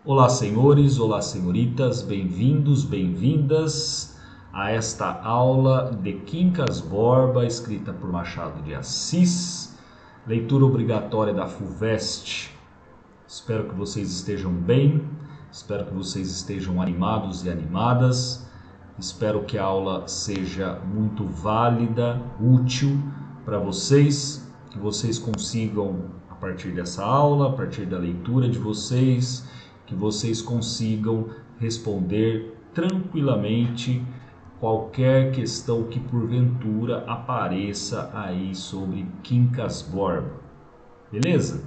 Olá, senhores, olá, senhoritas, bem-vindos, bem-vindas a esta aula de Quincas Borba, escrita por Machado de Assis, leitura obrigatória da FUVEST. Espero que vocês estejam bem, espero que vocês estejam animados e animadas, espero que a aula seja muito válida, útil para vocês, que vocês consigam, a partir dessa aula, a partir da leitura de vocês, que vocês consigam responder tranquilamente qualquer questão que porventura apareça aí sobre Quincas Borba. Beleza?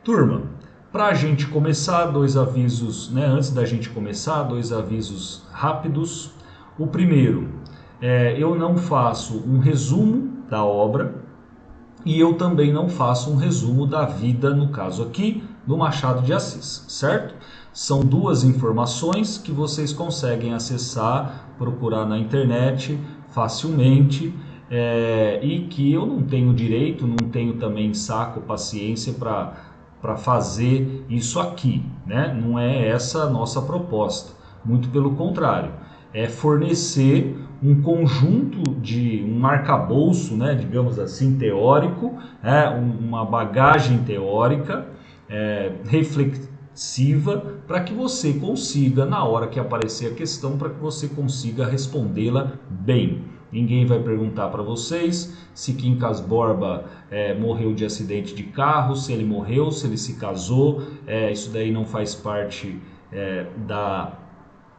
Turma, para a gente começar, dois avisos, né? Antes da gente começar, dois avisos rápidos. O primeiro, eu não faço um resumo da obra e eu também não faço um resumo da vida, no caso aqui, do Machado de Assis, certo? São duas informações que vocês conseguem acessar, procurar na internet facilmente e que eu não tenho direito, não tenho também saco, paciência para fazer isso aqui, né? Não é essa a nossa proposta, muito pelo contrário, é fornecer um conjunto de um arcabouço, né, digamos assim, teórico, uma bagagem teórica reflexiva para que você consiga, na hora que aparecer a questão, para que você consiga respondê-la bem. Ninguém vai perguntar para vocês se Quincas Borba morreu de acidente de carro, se ele morreu, se ele se casou. Isso daí não faz parte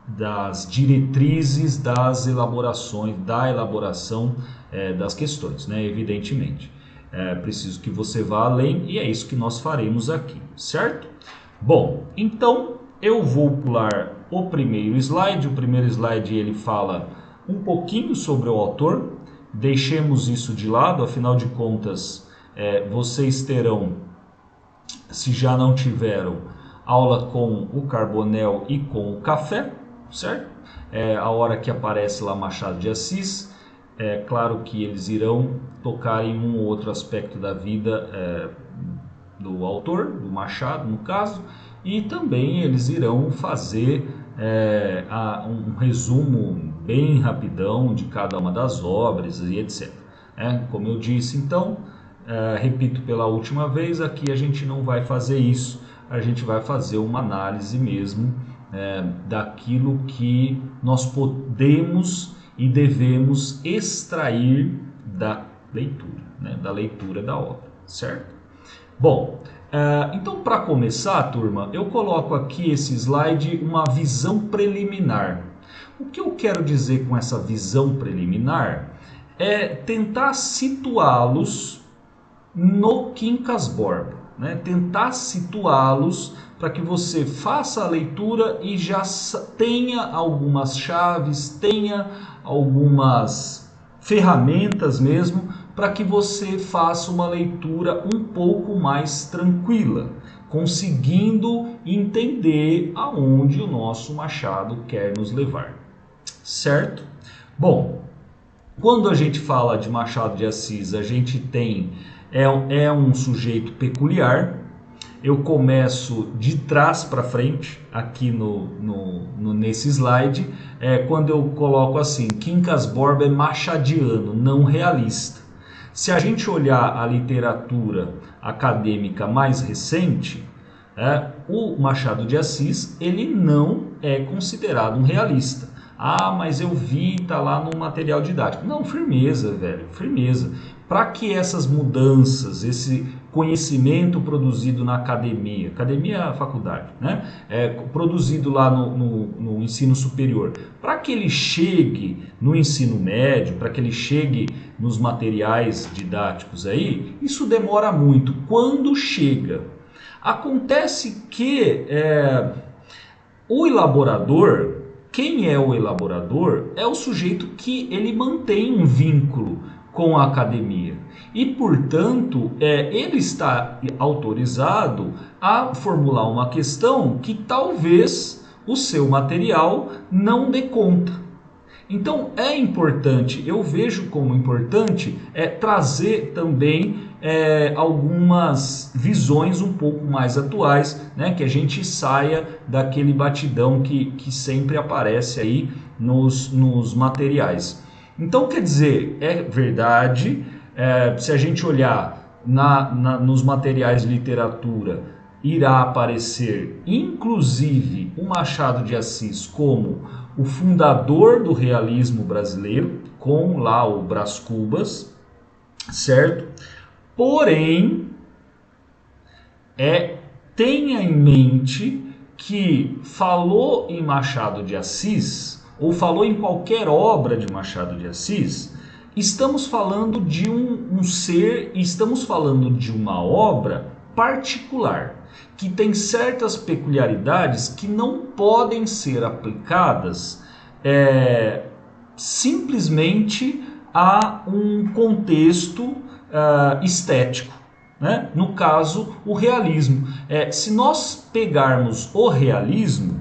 das diretrizes das elaborações, da elaboração das questões, né? Evidentemente. Preciso que você vá além e é isso que nós faremos aqui, certo? Bom, então eu vou pular o primeiro slide. O primeiro slide ele fala um pouquinho sobre o autor. Deixemos isso de lado, afinal de contas, vocês terão, se já não tiveram, aula com o Carbonel e com o café, certo? A hora que aparece lá Machado de Assis, é claro que eles irão tocar em um ou outro aspecto da vida do autor, do Machado no caso, e também eles irão fazer um resumo bem rapidão de cada uma das obras e etc. Como eu disse, então, repito pela última vez, aqui a gente não vai fazer isso, a gente vai fazer uma análise mesmo daquilo que nós podemos e devemos extrair da leitura, né, da leitura da obra, certo? Bom, então para começar, turma, eu coloco aqui esse slide uma visão preliminar. O que eu quero dizer com essa visão preliminar é tentar situá-los no Quincas Borba, né? Tentar situá-los para que você faça a leitura e já tenha algumas chaves, tenha algumas ferramentas mesmo, para que você faça uma leitura um pouco mais tranquila, conseguindo entender aonde o nosso Machado quer nos levar, certo? Bom, quando a gente fala de Machado de Assis, a gente tem um sujeito peculiar. Eu começo de trás para frente, aqui nesse slide, quando eu coloco assim, Quincas Borba é machadiano, não realista. Se a gente olhar a literatura acadêmica mais recente, o Machado de Assis ele não é considerado um realista. Ah, mas eu vi, tá lá no material didático. Não, firmeza, velho, firmeza. Para que essas mudanças, esse conhecimento produzido na academia é a faculdade, né? Produzido lá no ensino superior, para que ele chegue no ensino médio, para que ele chegue nos materiais didáticos aí, isso demora muito. Quando chega, acontece que o elaborador, quem é o elaborador? É o sujeito que ele mantém um vínculo com a academia e, portanto, ele está autorizado a formular uma questão que talvez o seu material não dê conta. Então é importante, eu vejo como importante trazer também algumas visões um pouco mais atuais, né? Que a gente saia daquele batidão que sempre aparece aí nos materiais. Então, quer dizer, é verdade, se a gente olhar nos materiais de literatura, irá aparecer inclusive o Machado de Assis como o fundador do realismo brasileiro, com lá o Brás Cubas, certo? Porém, tenha em mente que falou em Machado de Assis, ou falou em qualquer obra de Machado de Assis, estamos falando de um ser, estamos falando de uma obra particular, que tem certas peculiaridades que não podem ser aplicadas simplesmente a um contexto estético, né? No caso, o realismo. Se nós pegarmos o realismo,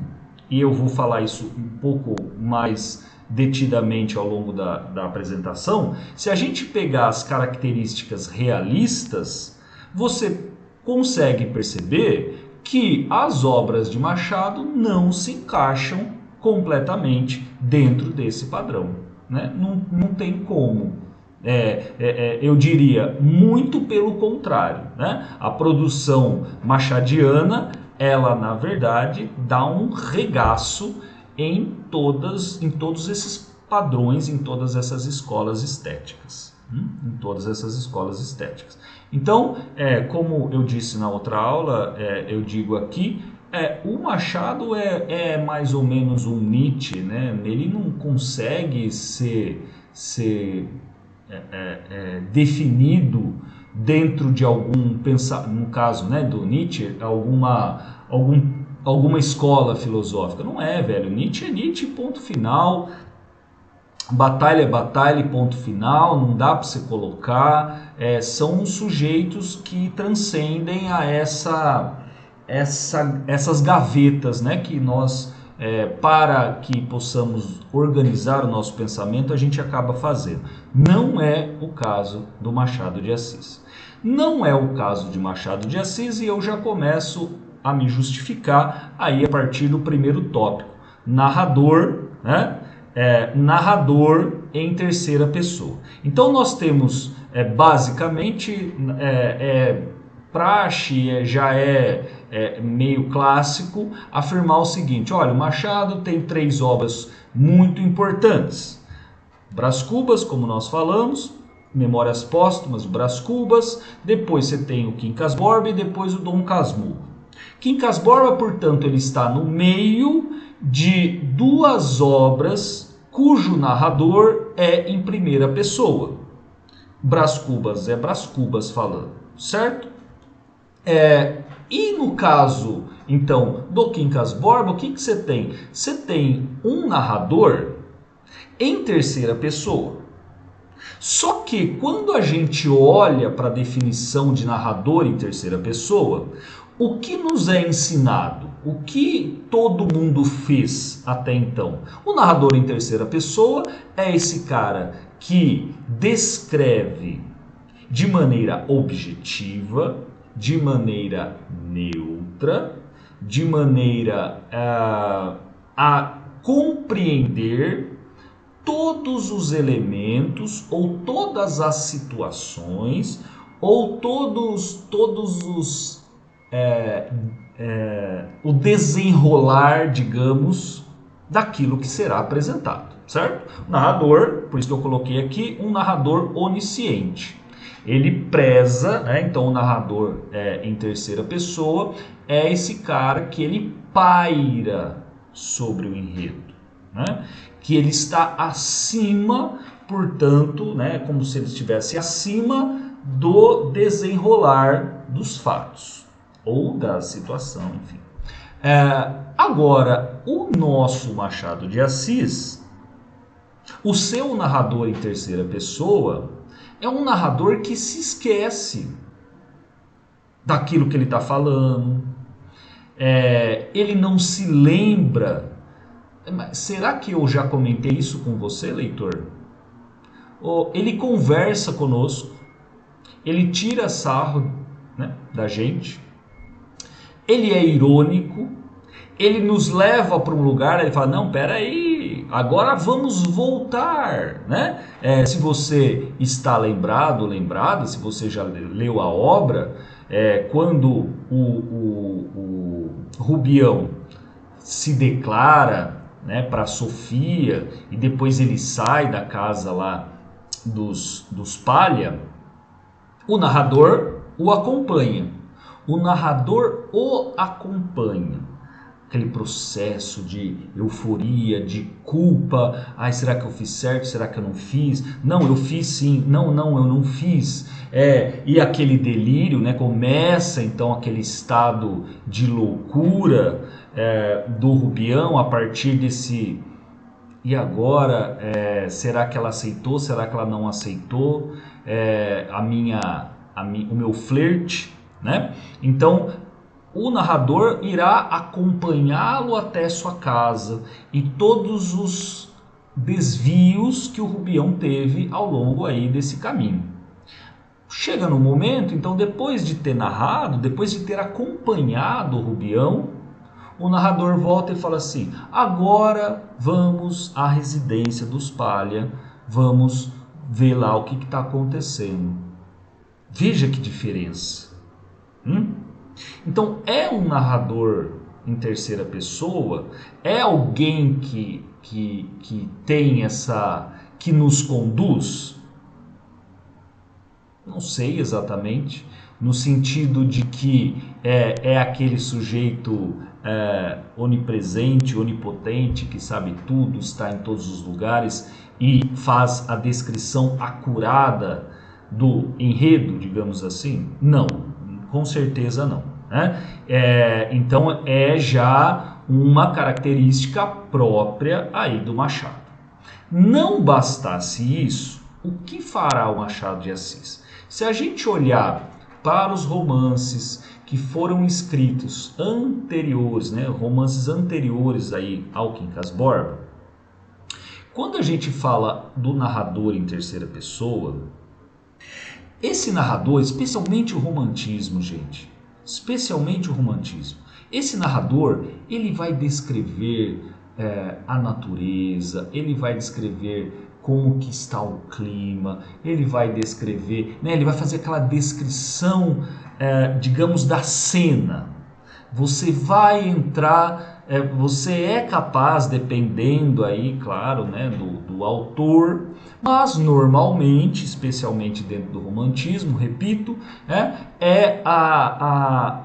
e eu vou falar isso um pouco mais detidamente ao longo da apresentação, se a gente pegar as características realistas, você consegue perceber que as obras de Machado não se encaixam completamente dentro desse padrão, né? Não tem como. Eu diria muito pelo contrário, né? A produção machadiana, ela na verdade dá um regaço em todos esses padrões, em todas essas escolas estéticas. Então, como eu disse na outra aula, eu digo aqui, o Machado é mais ou menos um Nietzsche, né? Ele não consegue ser definido dentro de algum pensamento, no caso, né, do Nietzsche, alguma escola filosófica. Não é, velho. Nietzsche é Nietzsche, ponto final. Batalha é batalha, ponto final. Não dá para você colocar. São sujeitos que transcendem a essas gavetas, né, que nós, para que possamos organizar o nosso pensamento, a gente acaba fazendo. Não é o caso do Machado de Assis. Não é o caso de Machado de Assis, e eu já começo a me justificar aí a partir do primeiro tópico. Narrador, né? Narrador em terceira pessoa. Então nós temos basicamente praxe, já meio clássico afirmar o seguinte: olha, o Machado tem 3 obras muito importantes. Brás Cubas, como nós falamos, Memórias Póstumas, Brás Cubas, depois você tem o Quincas Borba e depois o Dom Casmurro. Quincas Borba, portanto, ele está no meio de 2 obras cujo narrador é em primeira pessoa. Brás Cubas é Brás Cubas falando, certo? E no caso, então, do Quincas Borba, o que você tem? Você tem um narrador em terceira pessoa. Só que quando a gente olha para a definição de narrador em terceira pessoa, o que nos é ensinado? O que todo mundo fez até então? O narrador em terceira pessoa é esse cara que descreve de maneira objetiva, de maneira neutra, de maneira a compreender todos os elementos ou todas as situações ou todos os o desenrolar, digamos, daquilo que será apresentado, certo? O narrador, por isso que eu coloquei aqui, um narrador onisciente. Ele preza, né? Então o narrador em terceira pessoa é esse cara que ele paira sobre o enredo, né? Que ele está acima, portanto, né? Como se ele estivesse acima do desenrolar dos fatos ou da situação, enfim. Agora, o nosso Machado de Assis, o seu narrador em terceira pessoa é um narrador que se esquece daquilo que ele está falando, ele não se lembra Mas será que eu já comentei isso com você, leitor? Ele conversa conosco, ele tira sarro, né, da gente, ele é irônico, ele nos leva para um lugar, ele fala, não, peraí, agora vamos voltar, né? Se você está lembrado, lembrada, se você já leu a obra, quando o Rubião se declara, né, para Sofia e depois ele sai da casa lá dos Palha, o narrador o acompanha. O narrador o acompanha. Aquele processo de euforia, de culpa. Ai, será que eu fiz certo? Será que eu não fiz? Não, eu fiz sim. Não, eu não fiz. E aquele delírio, né? Começa então aquele estado de loucura do Rubião a partir desse... E agora, será que ela aceitou? Será que ela não aceitou? O meu flerte, né? Então, o narrador irá acompanhá-lo até sua casa e todos os desvios que o Rubião teve ao longo aí desse caminho. Chega no momento, então, depois de ter narrado, depois de ter acompanhado o Rubião, o narrador volta e fala assim, agora vamos à residência dos Palha, vamos ver lá o que está acontecendo. Veja que diferença. Então, é um narrador em terceira pessoa, é alguém que tem essa... que nos conduz? Não sei exatamente, no sentido de que é aquele sujeito onipresente, onipotente, que sabe tudo, está em todos os lugares e faz a descrição acurada do enredo, digamos assim? Não, com certeza não. Né? Então é já uma característica própria aí do Machado. Não bastasse isso, o que fará o Machado de Assis? Se a gente olhar para os romances que foram escritos anteriores, né, romances anteriores aí ao Quincas Borba, quando a gente fala do narrador em terceira pessoa, esse narrador, especialmente o romantismo, gente, especialmente o romantismo, esse narrador, ele vai descrever a natureza, ele vai descrever como que está o clima, ele vai descrever, né, ele vai fazer aquela descrição, digamos, da cena. Você vai entrar, você é capaz, dependendo aí, claro, né, do autor, mas normalmente, especialmente dentro do romantismo, repito,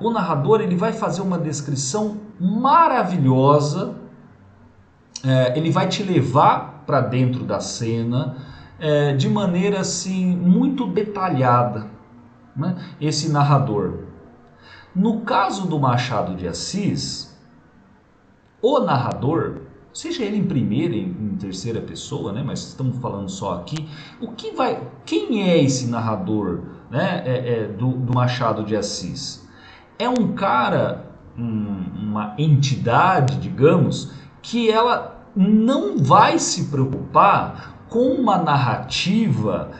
o narrador ele vai fazer uma descrição maravilhosa, ele vai te levar para dentro da cena de maneira assim muito detalhada, né? Esse narrador. No caso do Machado de Assis, o narrador, seja ele em primeira, em terceira pessoa, né? Mas estamos falando só aqui, quem é esse narrador, né? Do Machado de Assis? É um cara, uma entidade, digamos, que ela não vai se preocupar com uma narrativa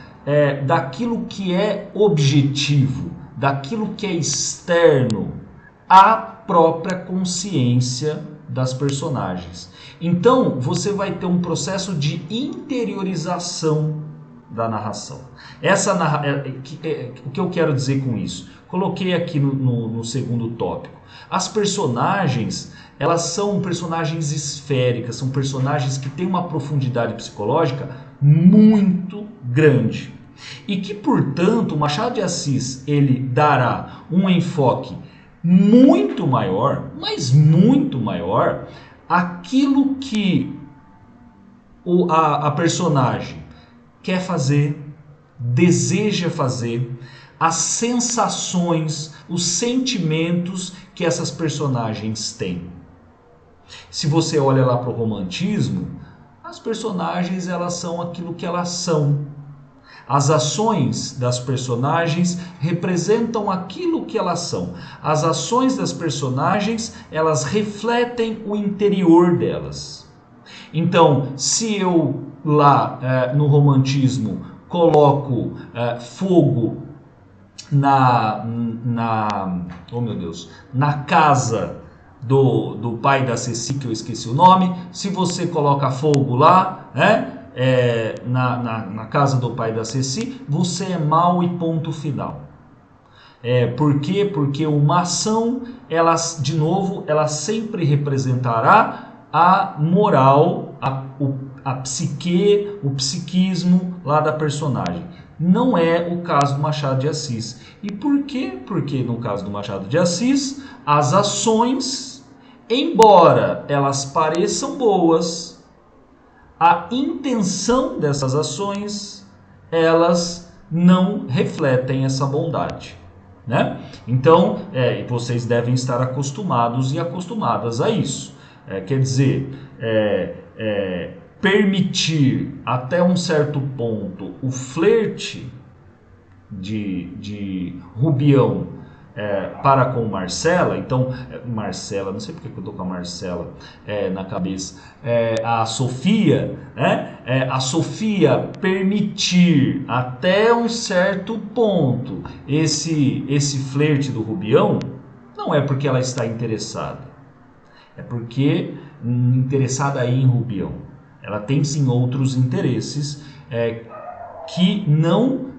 daquilo que é objetivo, daquilo que é externo à própria consciência das personagens. Então, você vai ter um processo de interiorização da narração. O que eu quero dizer com isso? Coloquei aqui no segundo tópico. As personagens, elas são personagens esféricas, são personagens que têm uma profundidade psicológica muito grande. E que, portanto, o Machado de Assis ele dará um enfoque muito maior, mas muito maior, àquilo que a personagem quer fazer, deseja fazer, as sensações, os sentimentos que essas personagens têm. Se você olha lá para o romantismo, as personagens elas são aquilo que elas são. As ações das personagens representam aquilo que elas são. As ações das personagens, elas refletem o interior delas. Então, se eu lá no romantismo coloco fogo oh meu Deus, na casa do pai da Ceci, que eu esqueci o nome, se você coloca fogo lá, né, na casa do pai da Ceci, você é mau e ponto final. Por quê? Porque uma ação, ela, de novo, ela sempre representará a moral, a psique, o psiquismo lá da personagem. Não é o caso do Machado de Assis. E por quê? Porque no caso do Machado de Assis, as ações, embora elas pareçam boas, a intenção dessas ações, elas não refletem essa bondade, né? Então, vocês devem estar acostumados e acostumadas a isso. Quer dizer, permitir até um certo ponto o flerte de Rubião para com Marcela. Então, Marcela, não sei porque que eu tô com a Marcela na cabeça, a Sofia, né? A Sofia permitir até um certo ponto esse flerte do Rubião, não é porque ela está interessada, é porque interessada aí em Rubião. Ela tem sim outros interesses que não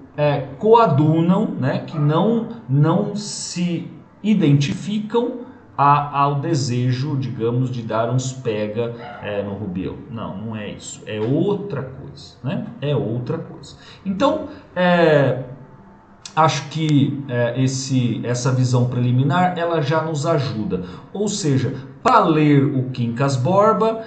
coadunam, né, que não se identificam ao desejo, digamos, de dar uns pega no Rubião. Não é isso. É outra coisa, né? É outra coisa. Então, acho que essa visão preliminar, ela já nos ajuda. Ou seja, para ler o Quincas Borba,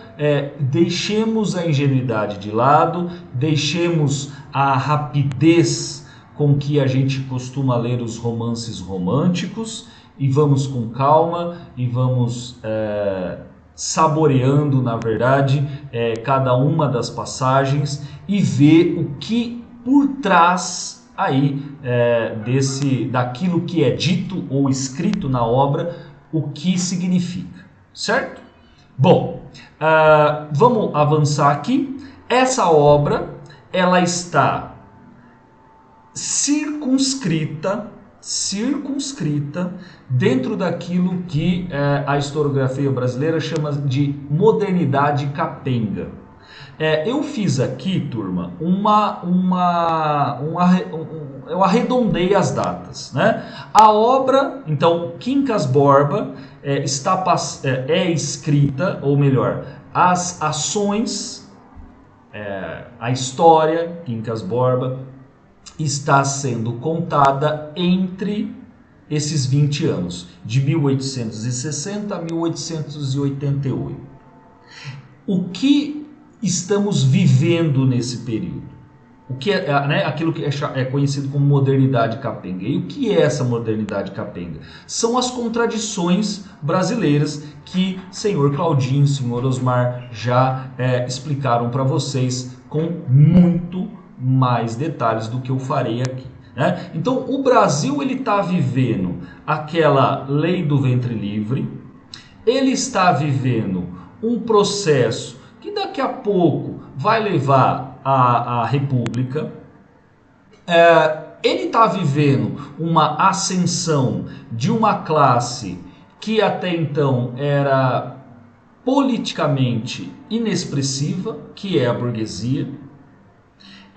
deixemos a ingenuidade de lado, deixemos a rapidez com que a gente costuma ler os romances românticos e vamos com calma e vamos saboreando, na verdade, cada uma das passagens e ver o que por trás aí daquilo que é dito ou escrito na obra, o que significa, certo? Bom, vamos avançar aqui. Essa obra, ela está circunscrita dentro daquilo que a historiografia brasileira chama de modernidade capenga. Eu fiz aqui, turma, eu arredondei as datas, né? A obra, então, Quincas Borba é escrita, ou melhor, as ações, a história, Quincas Borba, está sendo contada entre esses 20 anos, de 1860 a 1888. O que estamos vivendo nesse período? O que aquilo que é conhecido como modernidade capenga. E o que é essa modernidade capenga? São as contradições brasileiras que senhor Claudinho, senhor Osmar já explicaram para vocês com muito mais detalhes do que eu farei aqui, né? Então, o Brasil está vivendo aquela lei do ventre livre, ele está vivendo um processo que daqui a pouco vai levar à República, ele está vivendo uma ascensão de uma classe que até então era politicamente inexpressiva, que é a burguesia.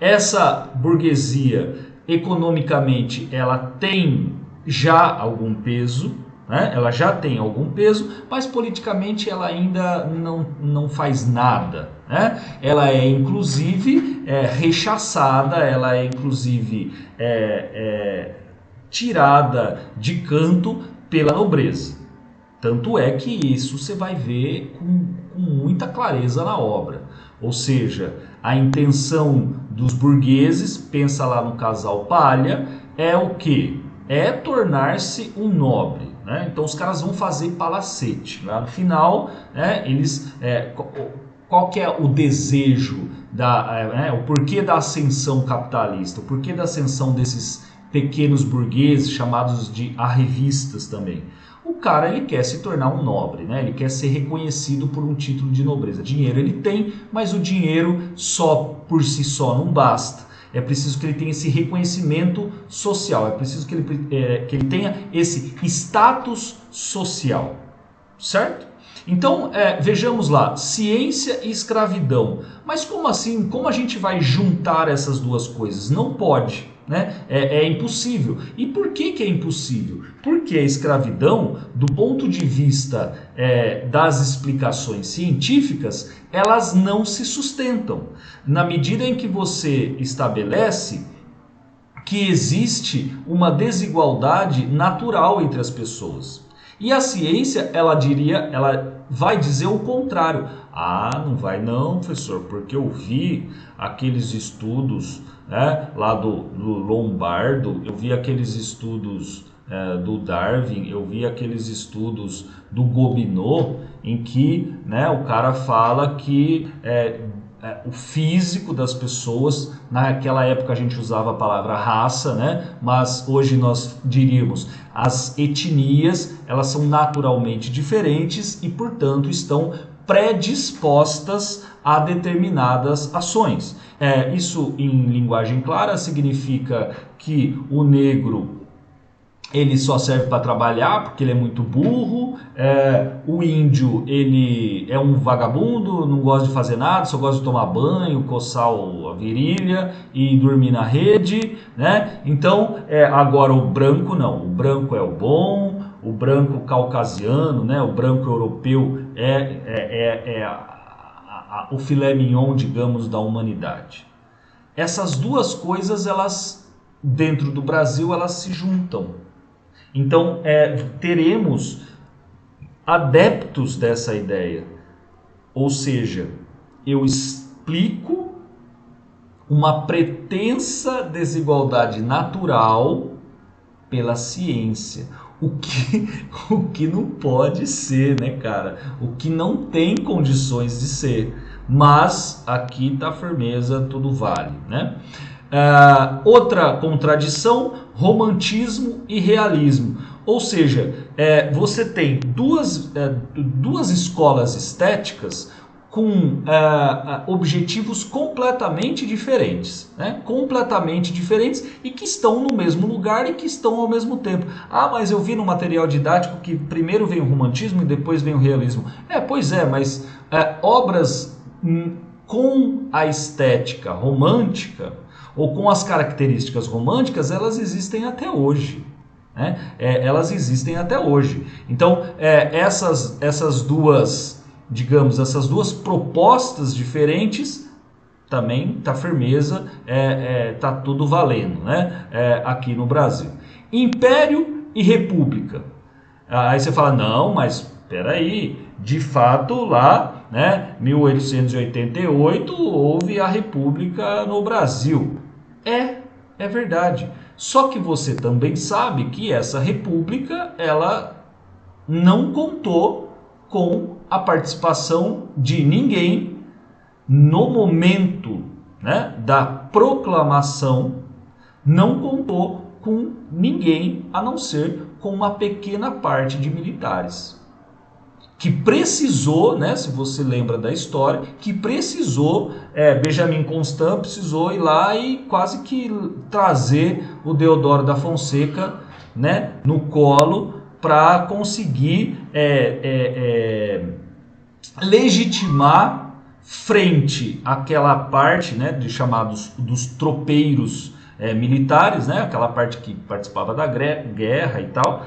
Essa burguesia, economicamente, ela tem já algum peso, né? Ela já tem algum peso, mas politicamente ela ainda não faz nada, né? Ela é inclusive rechaçada, ela é inclusive tirada de canto pela nobreza. Tanto é que isso você vai ver com muita clareza na obra. Ou seja, a intenção dos burgueses, pensa lá no casal Palha, é o quê? É tornar-se um nobre, né? Então os caras vão fazer palacete. Lá no final, eles, qual que é o desejo, o porquê da ascensão capitalista, o porquê da ascensão desses pequenos burgueses, chamados de arrivistas também? O cara ele quer se tornar um nobre, né? Ele quer ser reconhecido por um título de nobreza. Dinheiro ele tem, mas o dinheiro só por si só não basta. É preciso que ele tenha esse reconhecimento social, é preciso que ele tenha esse status social, certo? Então, vejamos lá, ciência e escravidão. Mas como assim? Como a gente vai juntar essas duas coisas? Não pode, né? É impossível. E por que é impossível? Porque a escravidão, do ponto de vista das explicações científicas, elas não se sustentam. Na medida em que você estabelece que existe uma desigualdade natural entre as pessoas. E a ciência, ela vai dizer o contrário. Ah, não vai não, professor, porque eu vi aqueles estudos, né, lá do Lombardo, eu vi aqueles estudos do Darwin, eu vi aqueles estudos do Gobineau, em que, né, o cara fala que o físico das pessoas, naquela época a gente usava a palavra raça, né? Mas hoje nós diríamos as etnias, elas são naturalmente diferentes e, portanto, estão predispostas a determinadas ações. Isso, em linguagem clara, significa que o negro ele só serve para trabalhar porque ele é muito burro, o índio ele é um vagabundo, não gosta de fazer nada, só gosta de tomar banho, coçar a virilha e dormir na rede, né? Então, agora o branco não, o branco é o bom, o branco caucasiano, né? O branco europeu o filé mignon, digamos, da humanidade. Essas duas coisas, elas dentro do Brasil, elas se juntam. Então, teremos adeptos dessa ideia, ou seja, eu explico uma pretensa desigualdade natural pela ciência, o que não pode ser, né, cara? O que não tem condições de ser, mas aqui tá firmeza, tudo vale, né? Outra contradição, romantismo e realismo. Ou seja, você tem duas escolas estéticas com objetivos completamente diferentes, né? Completamente diferentes e que estão no mesmo lugar e que estão ao mesmo tempo. Ah, mas eu vi no material didático que primeiro vem o romantismo e depois vem o realismo. Pois é, mas obras com a estética romântica ou com as características românticas, elas existem até hoje, né? Elas existem até hoje. Então, essas duas, digamos, essas duas propostas diferentes, também tá firmeza, tá tudo valendo, né? Aqui no Brasil. Império e República. Aí você fala, não, mas espera aí, de fato lá, né, 1888 houve a República no Brasil. É verdade. Só que você também sabe que essa república, ela não contou com a participação de ninguém no momento, né, da proclamação, não contou com ninguém a não ser com uma pequena parte de militares. Que precisou, né, se você lembra da história, que precisou, Benjamin Constant precisou ir lá e quase que trazer o Deodoro da Fonseca, né, no colo para conseguir legitimar frente àquela parte, né, de chamados dos tropeiros militares, né, aquela parte que participava da guerra e tal,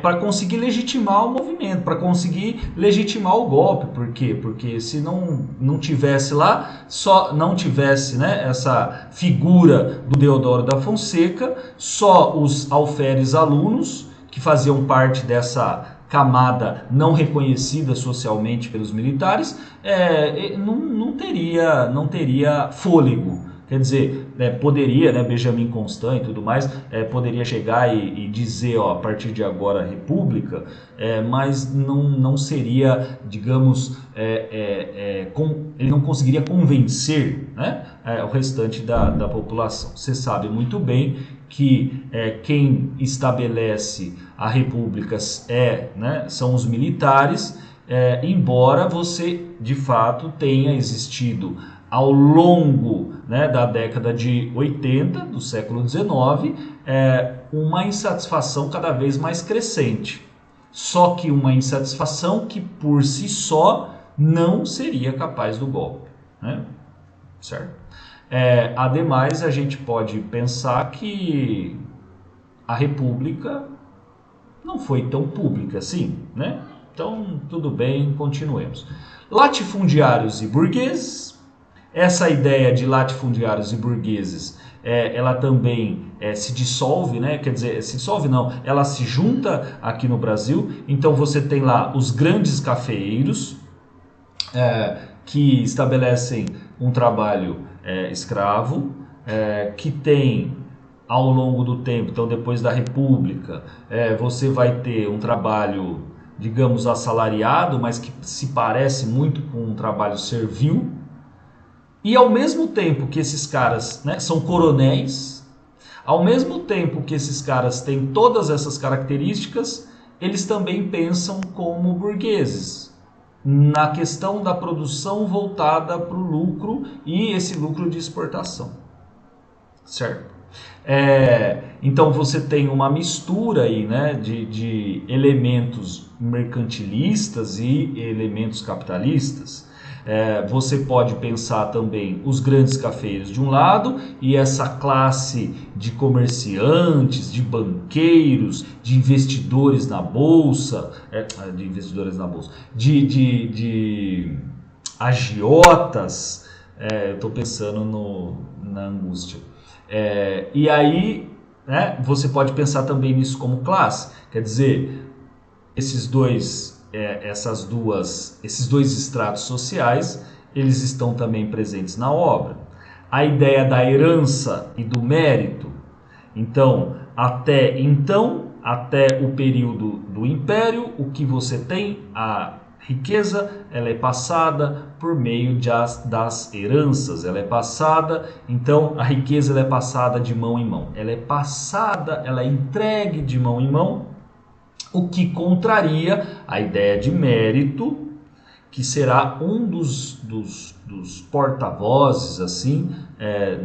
para conseguir legitimar o movimento, para conseguir legitimar o golpe. Por quê? Porque se não tivesse lá, só não tivesse, né, essa figura do Deodoro da Fonseca, só os alferes alunos, que faziam parte dessa camada não reconhecida socialmente pelos militares, não teria fôlego. Quer dizer, poderia, né, Benjamin Constant e tudo mais, poderia chegar e dizer, ó, a partir de agora república, mas não seria, digamos, ele não conseguiria convencer, né, o restante da população. Você sabe muito bem que quem estabelece a república né, são os militares, embora você de fato tenha existido ao longo, né, da década de 80 do século XIX uma insatisfação cada vez mais crescente. Só que uma insatisfação que por si só não seria capaz do golpe, né? Certo? Ademais, a gente pode pensar que a República não foi tão pública assim, né? Então, tudo bem, continuemos. Latifundiários e burgueses. Essa ideia de latifundiários e burgueses, ela também se dissolve, né? Quer dizer, se dissolve não, ela se junta aqui no Brasil. Então, você tem lá os grandes cafeeiros, que estabelecem um trabalho escravo, que tem ao longo do tempo, então depois da República, você vai ter um trabalho, digamos, assalariado, mas que se parece muito com um trabalho servil, e ao mesmo tempo que esses caras, né, são coronéis, ao mesmo tempo que esses caras têm todas essas características, eles também pensam como burgueses, na questão da produção voltada para o lucro e esse lucro de exportação, certo? Então você tem uma mistura aí, né, de elementos mercantilistas e elementos capitalistas. Você pode pensar também os grandes cafeiros de um lado e essa classe de comerciantes, de banqueiros, de investidores na bolsa, de agiotas. Eu estou pensando na angústia. E aí, né, você pode pensar também nisso como classe. Quer dizer, esses dois estratos sociais, eles estão também presentes na obra. A ideia da herança e do mérito. Então, até o período do Império, o que você tem, a riqueza, ela é passada por meio das heranças, então a riqueza ela é passada de mão em mão, ela é entregue de mão em mão, o que contraria a ideia de mérito, que será um dos porta-vozes assim,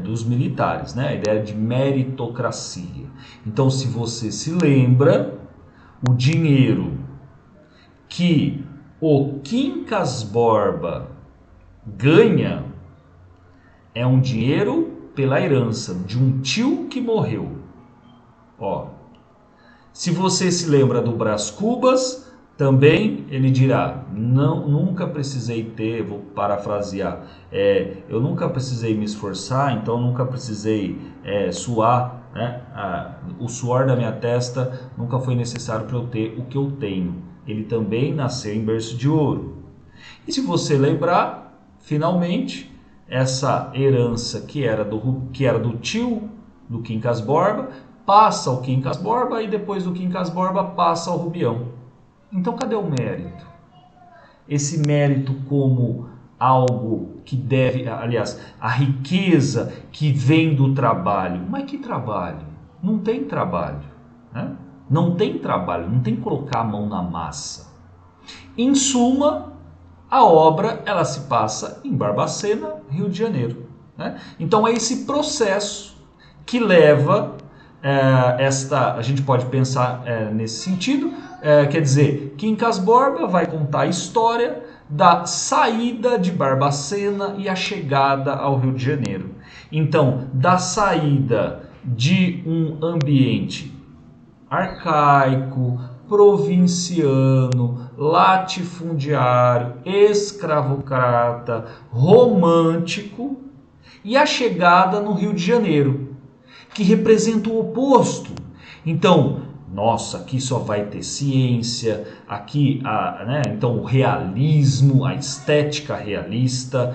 dos militares, né? A ideia de meritocracia. Então, se você se lembra, o dinheiro que o Quincas Borba ganha é um dinheiro pela herança de um tio que morreu. Se você se lembra do Brás Cubas, também ele dirá, nunca precisei vou parafrasear, eu nunca precisei me esforçar, então nunca precisei suar, né? O suor da minha testa nunca foi necessário para eu ter o que eu tenho. Ele também nasceu em berço de ouro. E se você lembrar, finalmente, essa herança que era do tio do Quincas Borba, passa ao Quincas Borba e depois do Quincas Borba passa ao Rubião. Então cadê o mérito? Esse mérito como algo que deve, aliás, a riqueza que vem do trabalho. Mas que trabalho? Não tem trabalho, né? Não tem trabalho, não tem que colocar a mão na massa. Em suma, a obra ela se passa em Barbacena, Rio de Janeiro, né? Então é esse processo que leva a gente pode pensar nesse sentido, quer dizer, Quincas Borba vai contar a história da saída de Barbacena e a chegada ao Rio de Janeiro. Então, da saída de um ambiente arcaico, provinciano, latifundiário, escravocrata, romântico, e a chegada no Rio de Janeiro, que representa o oposto. Então, nossa, aqui só vai ter ciência, aqui, então o realismo, a estética realista,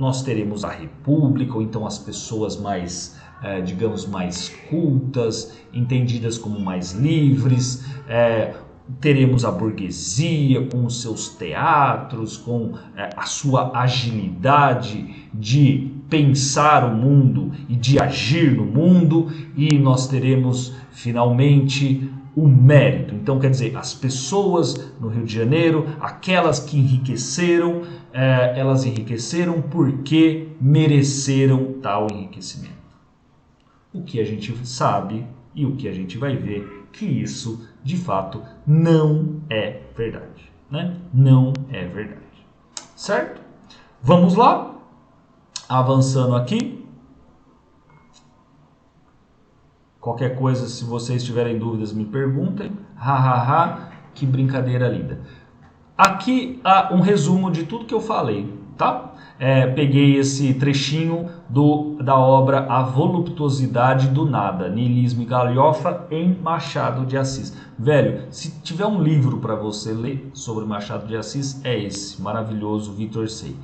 nós teremos a República, ou então as pessoas mais, digamos, mais cultas, entendidas como mais livres, teremos a burguesia com os seus teatros, com a sua agilidade de pensar o mundo e de agir no mundo, e nós teremos finalmente o mérito. Então, quer dizer, as pessoas no Rio de Janeiro, aquelas que enriqueceram, elas enriqueceram porque mereceram tal enriquecimento. O que a gente sabe e o que a gente vai ver que isso, de fato, não é verdade, né? Não é verdade. Certo? Vamos lá? Avançando aqui. Qualquer coisa, se vocês tiverem dúvidas, me perguntem. Que brincadeira linda. Aqui há um resumo de tudo que eu falei, tá? Peguei esse trechinho da obra A Voluptuosidade do Nada, Niilismo e Galhofa, em Machado de Assis. Velho, se tiver um livro para você ler sobre Machado de Assis, é esse, maravilhoso Vitor Sei.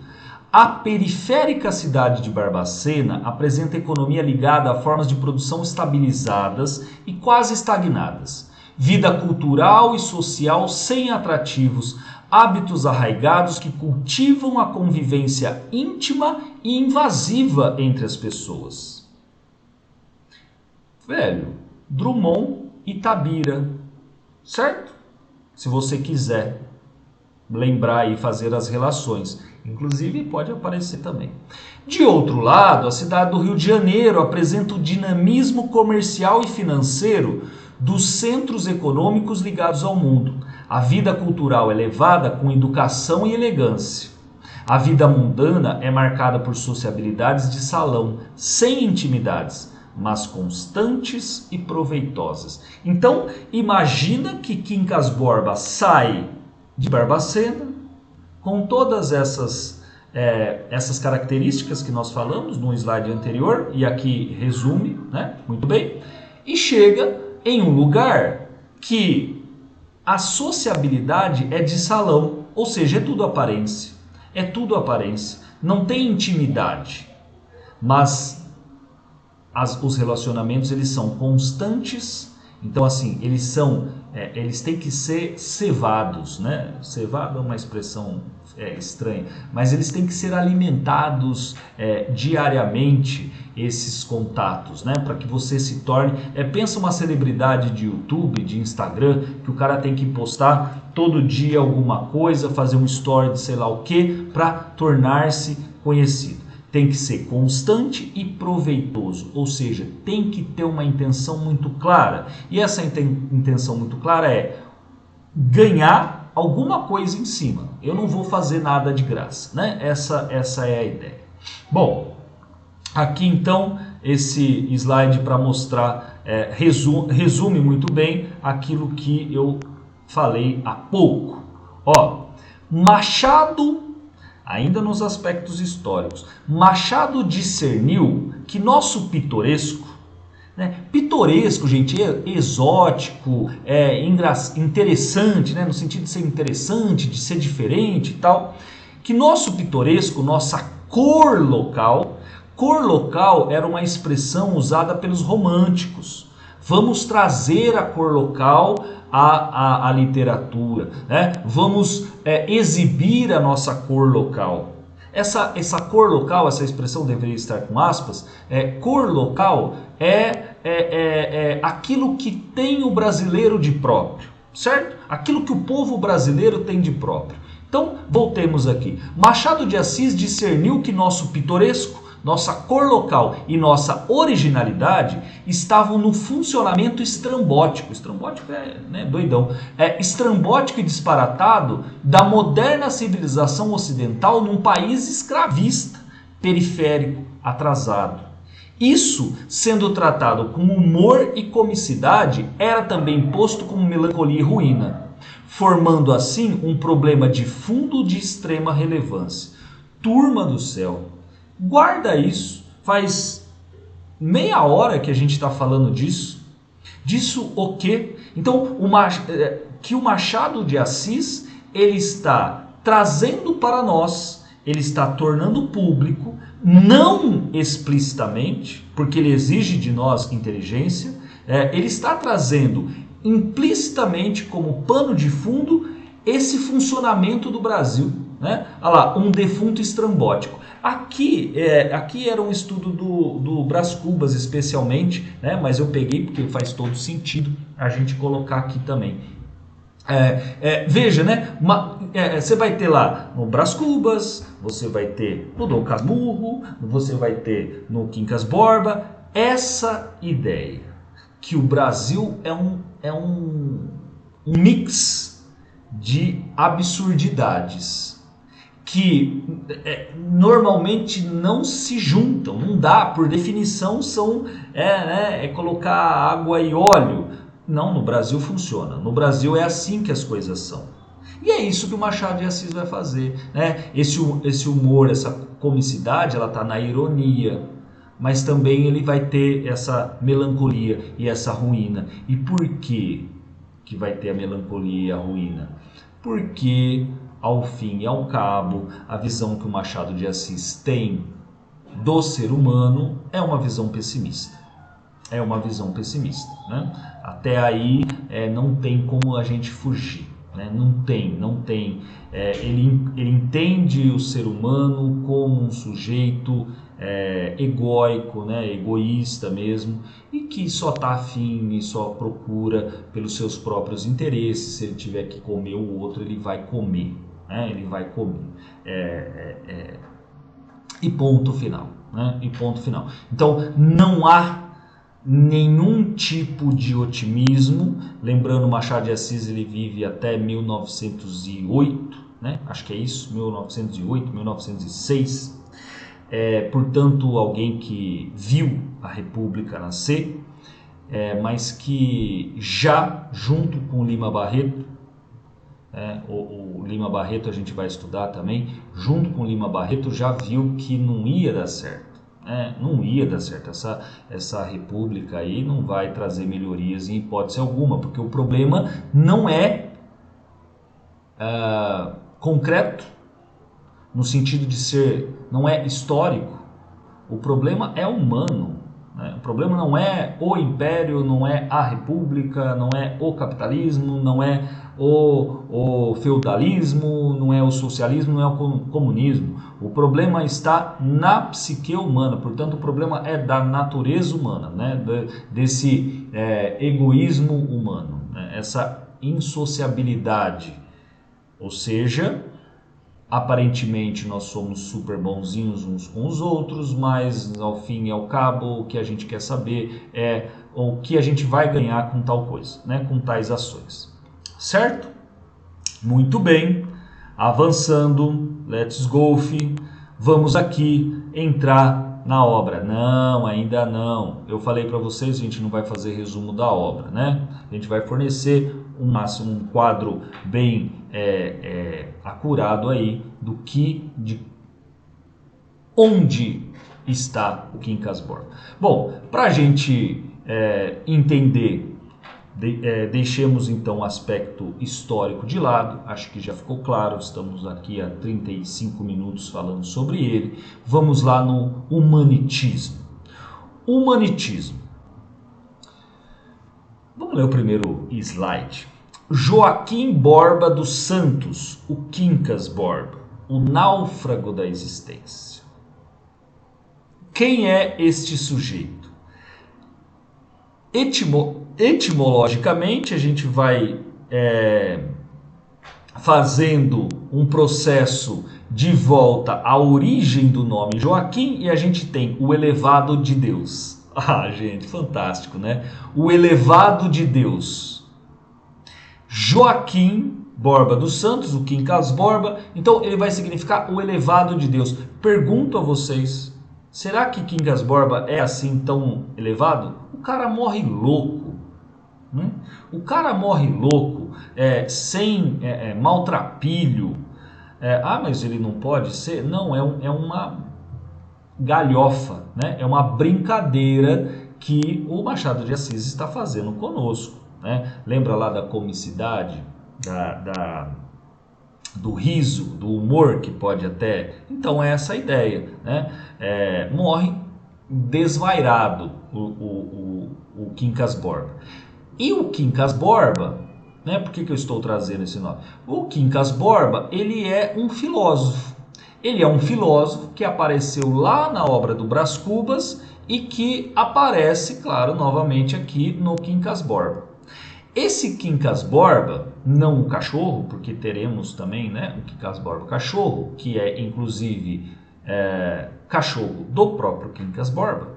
A periférica cidade de Barbacena apresenta economia ligada a formas de produção estabilizadas e quase estagnadas. Vida cultural e social sem atrativos, hábitos arraigados que cultivam a convivência íntima e invasiva entre as pessoas. Velho, Drummond e Tabira, certo? Se você quiser lembrar e fazer as relações. Inclusive pode aparecer também. De outro lado, a cidade do Rio de Janeiro apresenta o dinamismo comercial e financeiro dos centros econômicos ligados ao mundo. A vida cultural é levada com educação e elegância. A vida mundana é marcada por sociabilidades de salão, sem intimidades, mas constantes e proveitosas. Então, imagina que Quincas Borba sai de Barbacena, com todas essas características que nós falamos no slide anterior, e aqui resume, né? Muito bem, e chega em um lugar que a sociabilidade é de salão, ou seja, é tudo aparência, não tem intimidade, mas os relacionamentos eles são constantes. Então, assim, eles têm que ser cevados, né? Cevado é uma expressão estranha, mas eles têm que ser alimentados diariamente, esses contatos, né? Para que você se torne... pensa uma celebridade de YouTube, de Instagram, que o cara tem que postar todo dia alguma coisa, fazer um story de sei lá o que, para tornar-se conhecido. Tem que ser constante e proveitoso, ou seja, tem que ter uma intenção muito clara. E essa intenção muito clara é ganhar alguma coisa em cima. Eu não vou fazer nada de graça, né? Essa é a ideia. Bom, aqui então esse slide para mostrar, resume muito bem aquilo que eu falei há pouco. Ó, Machado... Ainda nos aspectos históricos, Machado discerniu que nosso pitoresco, né? Pitoresco, gente, exótico, interessante, né? No sentido de ser interessante, de ser diferente e tal, que nosso pitoresco, nossa cor local era uma expressão usada pelos românticos. Vamos trazer a cor local à literatura, né? Vamos exibir a nossa cor local. Essa cor local, essa expressão deveria estar com aspas, cor local é aquilo que tem o brasileiro de próprio, certo? Aquilo que o povo brasileiro tem de próprio. Então, voltemos aqui. Machado de Assis discerniu que nosso pitoresco, nossa cor local e nossa originalidade estavam no funcionamento estrambótico. Estrambótico doidão. Estrambótico e disparatado da moderna civilização ocidental num país escravista, periférico, atrasado. Isso, sendo tratado com humor e comicidade, era também posto como melancolia e ruína, formando assim um problema de fundo de extrema relevância. Turma do céu! Guarda isso, faz meia hora que a gente está falando disso. Disso o quê? Então, que o Machado de Assis, ele está trazendo para nós ele está tornando público, não explicitamente, porque ele exige de nós inteligência, ele está trazendo implicitamente como pano de fundo esse funcionamento do Brasil, né? Olha lá, um defunto estrambótico. Aqui era um estudo do Brás Cubas especialmente, né? Mas eu peguei porque faz todo sentido a gente colocar aqui também. Veja, né? Você vai ter lá no Brás Cubas, você vai ter no Dom Casmurro, você vai ter no Quincas Borba, essa ideia que o Brasil é um mix de absurdidades que normalmente não se juntam, não dá, por definição são colocar água e óleo. Não, no Brasil funciona, no Brasil é assim que as coisas são. E é isso que o Machado de Assis vai fazer, né? Esse humor, essa comicidade, ela está na ironia, mas também ele vai ter essa melancolia e essa ruína. E por que vai ter a melancolia e a ruína? Porque, ao fim e ao cabo, a visão que o Machado de Assis tem do ser humano é uma visão pessimista. É uma visão pessimista, né? Até aí não tem como a gente fugir, né? Não tem. Ele entende o ser humano como um sujeito egóico, né? Egoísta mesmo, e que só está afim e só procura pelos seus próprios interesses. Se ele tiver que comer o outro, ele vai comer, né? Ele vai comer. E ponto final, né? E ponto final. Então não há nenhum tipo de otimismo. Lembrando, Machado de Assis ele vive até 1908, né? Acho que é isso, 1908, 1906. Portanto, alguém que viu a República nascer, mas que já junto com Lima Barreto, o Lima Barreto a gente vai estudar também, junto com Lima Barreto já viu que não ia dar certo. Não ia dar certo, essa república aí não vai trazer melhorias em hipótese alguma, porque o problema não é concreto, no sentido de ser, não é histórico, o problema é humano, né? O problema não é o império, não é a república, não é o capitalismo, não é o feudalismo, não é o socialismo, não é o comunismo. O problema está na psique humana, portanto o problema é da natureza humana, né? Desse egoísmo humano, né? Essa insociabilidade, ou seja, aparentemente nós somos super bonzinhos uns com os outros, mas ao fim e ao cabo o que a gente quer saber é o que a gente vai ganhar com tal coisa, né? Com tais ações. Certo? Muito bem, avançando, let's go, vamos aqui entrar na obra. Não, ainda não. Eu falei para vocês, a gente não vai fazer resumo da obra, né? A gente vai fornecer um quadro bem acurado aí de onde está o Quincas Borba. Bom, para a gente entender, deixemos então o aspecto histórico de lado, acho que já ficou claro, estamos aqui há 35 minutos falando sobre ele. Vamos lá no humanitismo. Humanitismo. Vamos ler o primeiro slide. Joaquim Borba dos Santos, o Quincas Borba, o náufrago da existência. Quem é este sujeito? Etimologicamente, a gente vai fazendo um processo de volta à origem do nome Joaquim e a gente tem o elevado de Deus. Ah, gente, fantástico, né? O elevado de Deus. Joaquim Borba dos Santos, o Quincas Borba, então ele vai significar o elevado de Deus. Pergunto a vocês, será que Quincas Borba é assim tão elevado? O cara morre louco, né? O cara morre louco, sem maltrapilho. Mas ele não pode ser? Não, é uma galhofa, né? É uma brincadeira que o Machado de Assis está fazendo conosco, né? Lembra lá da comicidade, do riso, do humor, que pode até... Então é essa a ideia, né? Morre desvairado o Quincas Borba. E o Quincas Borba, né? Por que eu estou trazendo esse nome? O Quincas Borba, ele é um filósofo. Ele é um filósofo que apareceu lá na obra do Brás Cubas e que aparece, claro, novamente aqui no Quincas Borba. Esse Quincas Borba, não o cachorro, porque teremos também, né, o Quincas Borba cachorro, que é inclusive cachorro do próprio Quincas Borba.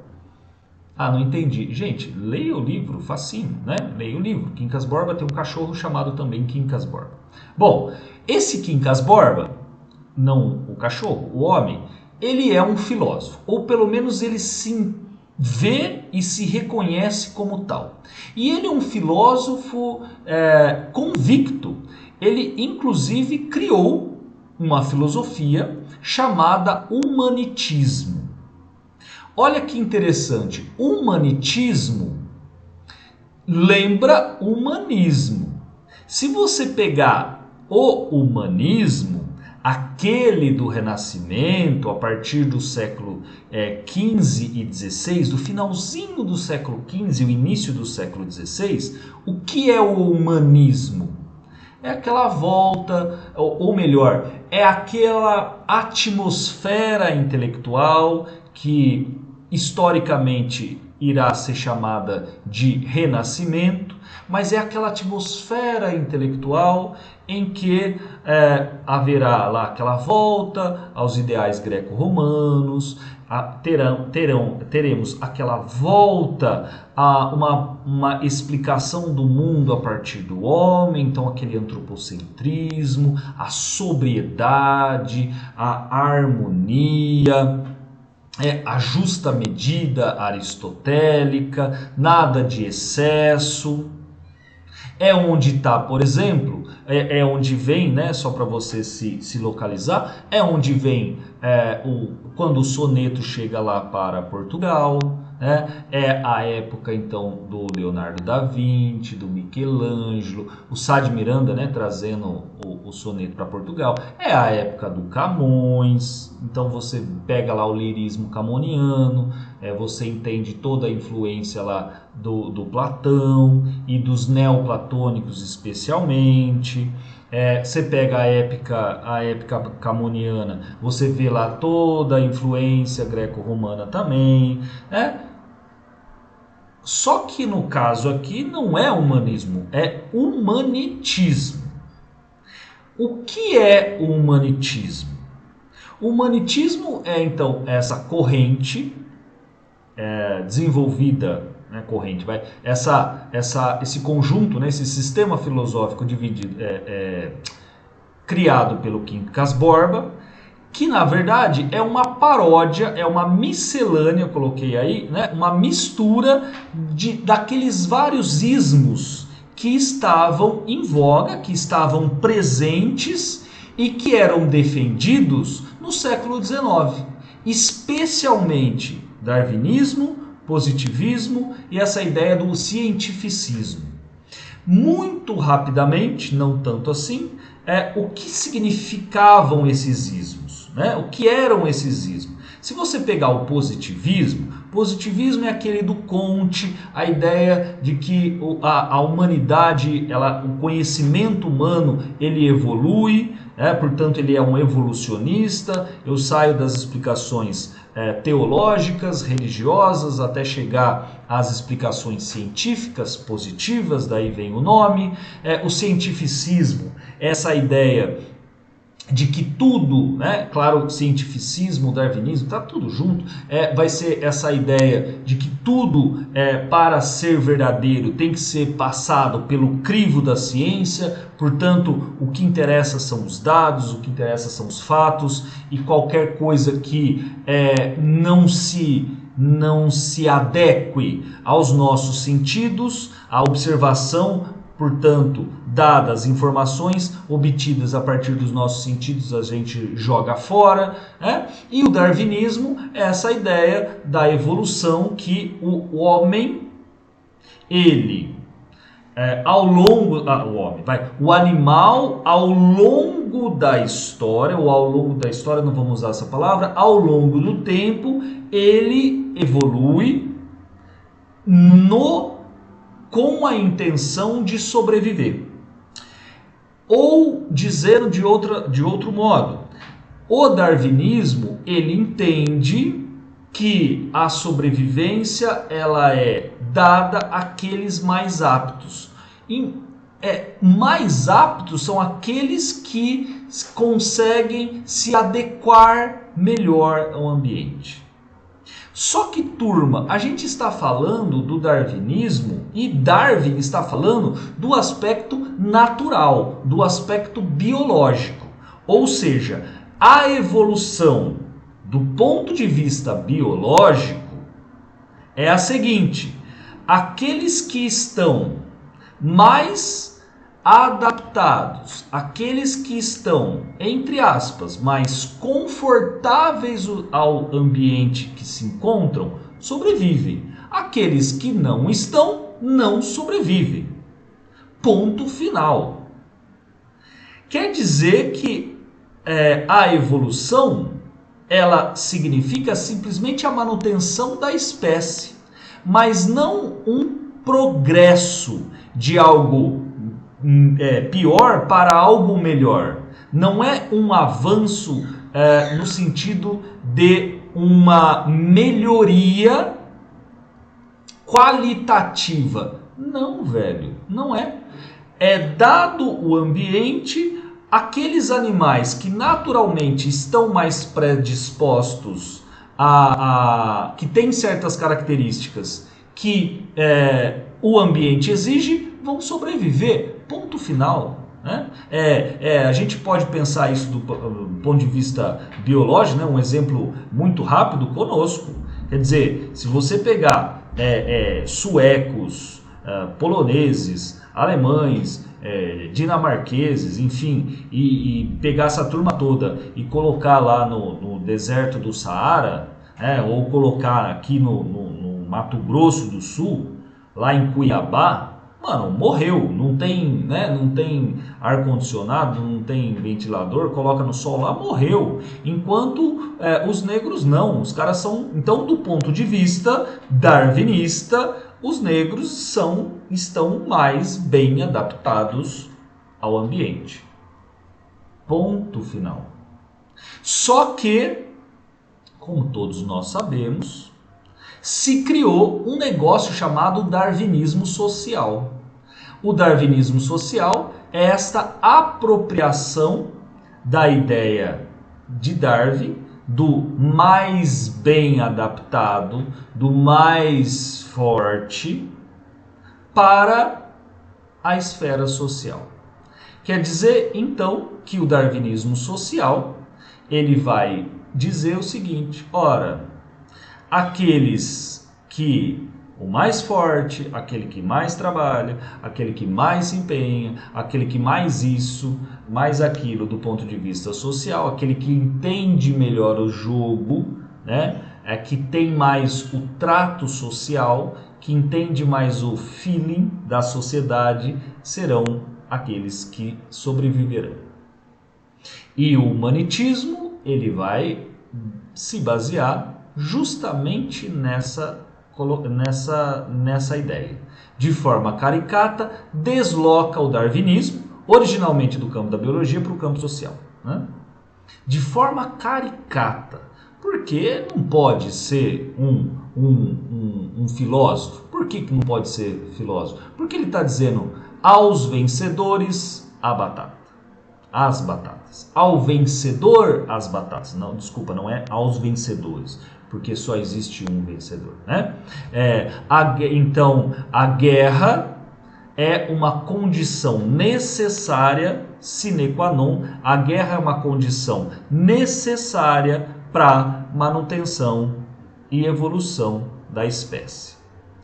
Ah, não entendi. Gente, leia o livro, facinho, né? Leia o livro. Quincas Borba tem um cachorro chamado também Quincas Borba. Bom, esse Quincas Borba, não o cachorro, o homem, ele é um filósofo, ou pelo menos ele se vê e se reconhece como tal. E ele é um filósofo convicto. Ele, inclusive, criou uma filosofia chamada humanitismo. Olha que interessante, humanitismo lembra humanismo. Se você pegar o humanismo, aquele do Renascimento, a partir do século XV e XVI, do finalzinho do século XV e o início do século XVI, o que é o humanismo? É aquela volta, ou melhor, é aquela atmosfera intelectual que historicamente irá ser chamada de Renascimento, mas é aquela atmosfera intelectual em que haverá lá aquela volta aos ideais greco-romanos, teremos aquela volta a uma explicação do mundo a partir do homem, então aquele antropocentrismo, a sobriedade, a harmonia, a justa medida aristotélica, nada de excesso. É onde está, por exemplo, é onde vem, né, só para você se localizar, é onde vem quando o soneto chega lá para Portugal, né, é a época então do Leonardo da Vinci, do Michelangelo, o Sá de Miranda, né, trazendo o soneto para Portugal, é a época do Camões, então você pega lá o lirismo camoniano, você entende toda a influência lá do Platão e dos neoplatônicos especialmente. Você pega a época camoniana, você vê lá toda a influência greco-romana também, né? Só que no caso aqui não é humanismo, é humanitismo. O que é o humanitismo? O humanitismo é então essa corrente desenvolvida, né, corrente, esse conjunto, né, esse sistema filosófico dividido, criado pelo Quincas Borba, que na verdade é uma paródia, é uma miscelânea, eu coloquei aí, né, uma mistura daqueles vários ismos que estavam em voga, que estavam presentes e que eram defendidos no século XIX, especialmente darwinismo, positivismo e essa ideia do cientificismo. Muito rapidamente, não tanto assim, o que significavam esses ismos, né? O que eram esses ismos? Se você pegar o positivismo é aquele do Comte, a ideia de que a humanidade, o conhecimento humano, ele evolui, portanto ele é um evolucionista. Eu saio das explicações teológicas, religiosas, até chegar às explicações científicas positivas, daí vem o nome. O cientificismo, essa ideia de que tudo, né, claro, cientificismo, darwinismo, tá tudo junto, vai ser essa ideia de que tudo para ser verdadeiro tem que ser passado pelo crivo da ciência, portanto o que interessa são os dados, o que interessa são os fatos, e qualquer coisa que não se adeque aos nossos sentidos, à observação, portanto, dadas informações obtidas a partir dos nossos sentidos, a gente joga fora, né? E o darwinismo é essa ideia da evolução, que o homem, ele, o animal, ao longo longo da história, ou ao longo da história, não vamos usar essa palavra, ao longo do tempo, ele evolui com a intenção de sobreviver. Ou, dizendo de outro modo, o darwinismo, ele entende que a sobrevivência ela é dada àqueles mais aptos. Mais aptos são aqueles que conseguem se adequar melhor ao ambiente. Só que, turma, a gente está falando do darwinismo e Darwin está falando do aspecto natural, do aspecto biológico. Ou seja, a evolução do ponto de vista biológico é a seguinte: aqueles que estão mais adaptados, aqueles que estão, entre aspas, mais confortáveis ao ambiente que se encontram, sobrevivem. Aqueles que não estão, não sobrevivem. Ponto final. Quer dizer que a evolução, ela significa simplesmente a manutenção da espécie, mas não um progresso de algo pior para algo melhor. Não é um avanço no sentido de uma melhoria qualitativa. Não, velho, não é. É dado o ambiente, aqueles animais que naturalmente estão mais predispostos que têm certas características que o ambiente exige, vão sobreviver. Ponto final. Né? A gente pode pensar isso do ponto de vista biológico, né? Um exemplo muito rápido conosco. Quer dizer, se você pegar suecos, poloneses, alemães, dinamarqueses, enfim, e pegar essa turma toda e colocar lá no deserto do Saara, ou colocar aqui no Mato Grosso do Sul, lá em Cuiabá, mano, morreu. Não tem ar-condicionado, não tem ventilador, coloca no sol lá, morreu. Enquanto os negros não. Os caras são... Então, do ponto de vista darwinista, os negros estão mais bem adaptados ao ambiente. Ponto final. Só que, como todos nós sabemos, se criou um negócio chamado darwinismo social. O darwinismo social é esta apropriação da ideia de Darwin, do mais bem adaptado, do mais forte, para a esfera social. Quer dizer, então, que o darwinismo social, ele vai dizer o seguinte: ora, aqueles que o mais forte, aquele que mais trabalha, aquele que mais se empenha, aquele que mais isso, mais aquilo do ponto de vista social, aquele que entende melhor o jogo, né? Que tem mais o trato social, que entende mais o feeling da sociedade, serão aqueles que sobreviverão. E o humanitismo, ele vai se basear justamente nessa ideia. De forma caricata, desloca o darwinismo, originalmente do campo da biologia, para o campo social. Né? De forma caricata, porque não pode ser um filósofo. Por que não pode ser filósofo? Porque ele está dizendo: aos vencedores, a batata. As batatas. Ao vencedor, as batatas. Não, desculpa, não é aos vencedores, porque só existe um vencedor, né? Então, a guerra é uma condição necessária, sine qua non. A guerra é uma condição necessária para manutenção e evolução da espécie.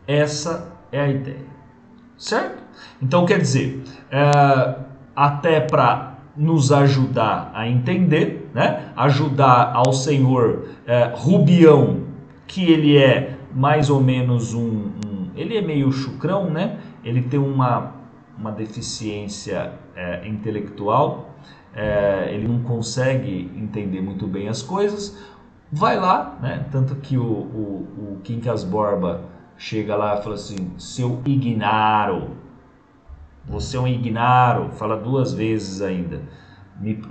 Essa é a ideia, certo? Então, quer dizer, até para nos ajudar a entender, né? Ajudar ao senhor Rubião, que ele é mais ou menos ele é meio chucrão, né? Ele tem uma deficiência intelectual, ele não consegue entender muito bem as coisas, vai lá, né? Tanto que o Quincas Borba chega lá e fala assim, seu ignaro, você é um ignaro, fala 2 vezes ainda,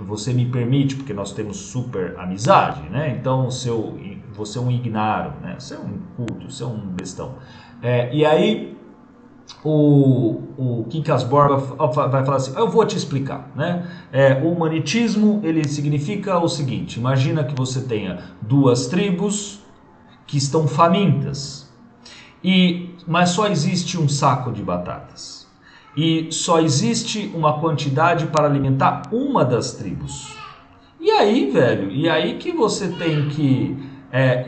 você me permite, porque nós temos super amizade, né? Então você é um ignaro, né? Você é um inculto, você é um bestão. E aí o Quincas Borba vai falar assim, eu vou te explicar, né? O humanitismo, ele significa o seguinte, imagina que você tenha 2 tribos que estão famintas, mas só existe um saco de batatas. E só existe uma quantidade para alimentar uma das tribos. E aí, velho, e aí que você tem que...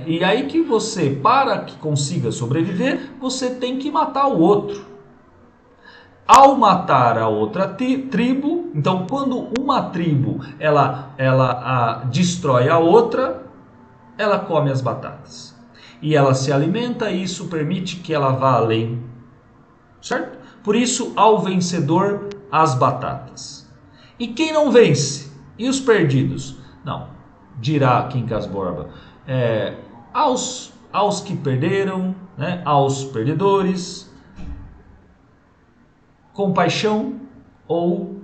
e aí que você, para que consiga sobreviver, você tem que matar o outro. Ao matar a outra tribo, então quando uma tribo ela destrói a outra, ela come as batatas. E ela se alimenta e isso permite que ela vá além. Certo? Por isso, ao vencedor, as batatas. E quem não vence? E os perdidos? Não, dirá Quincas Borba. Aos que perderam, né, aos perdedores, compaixão ou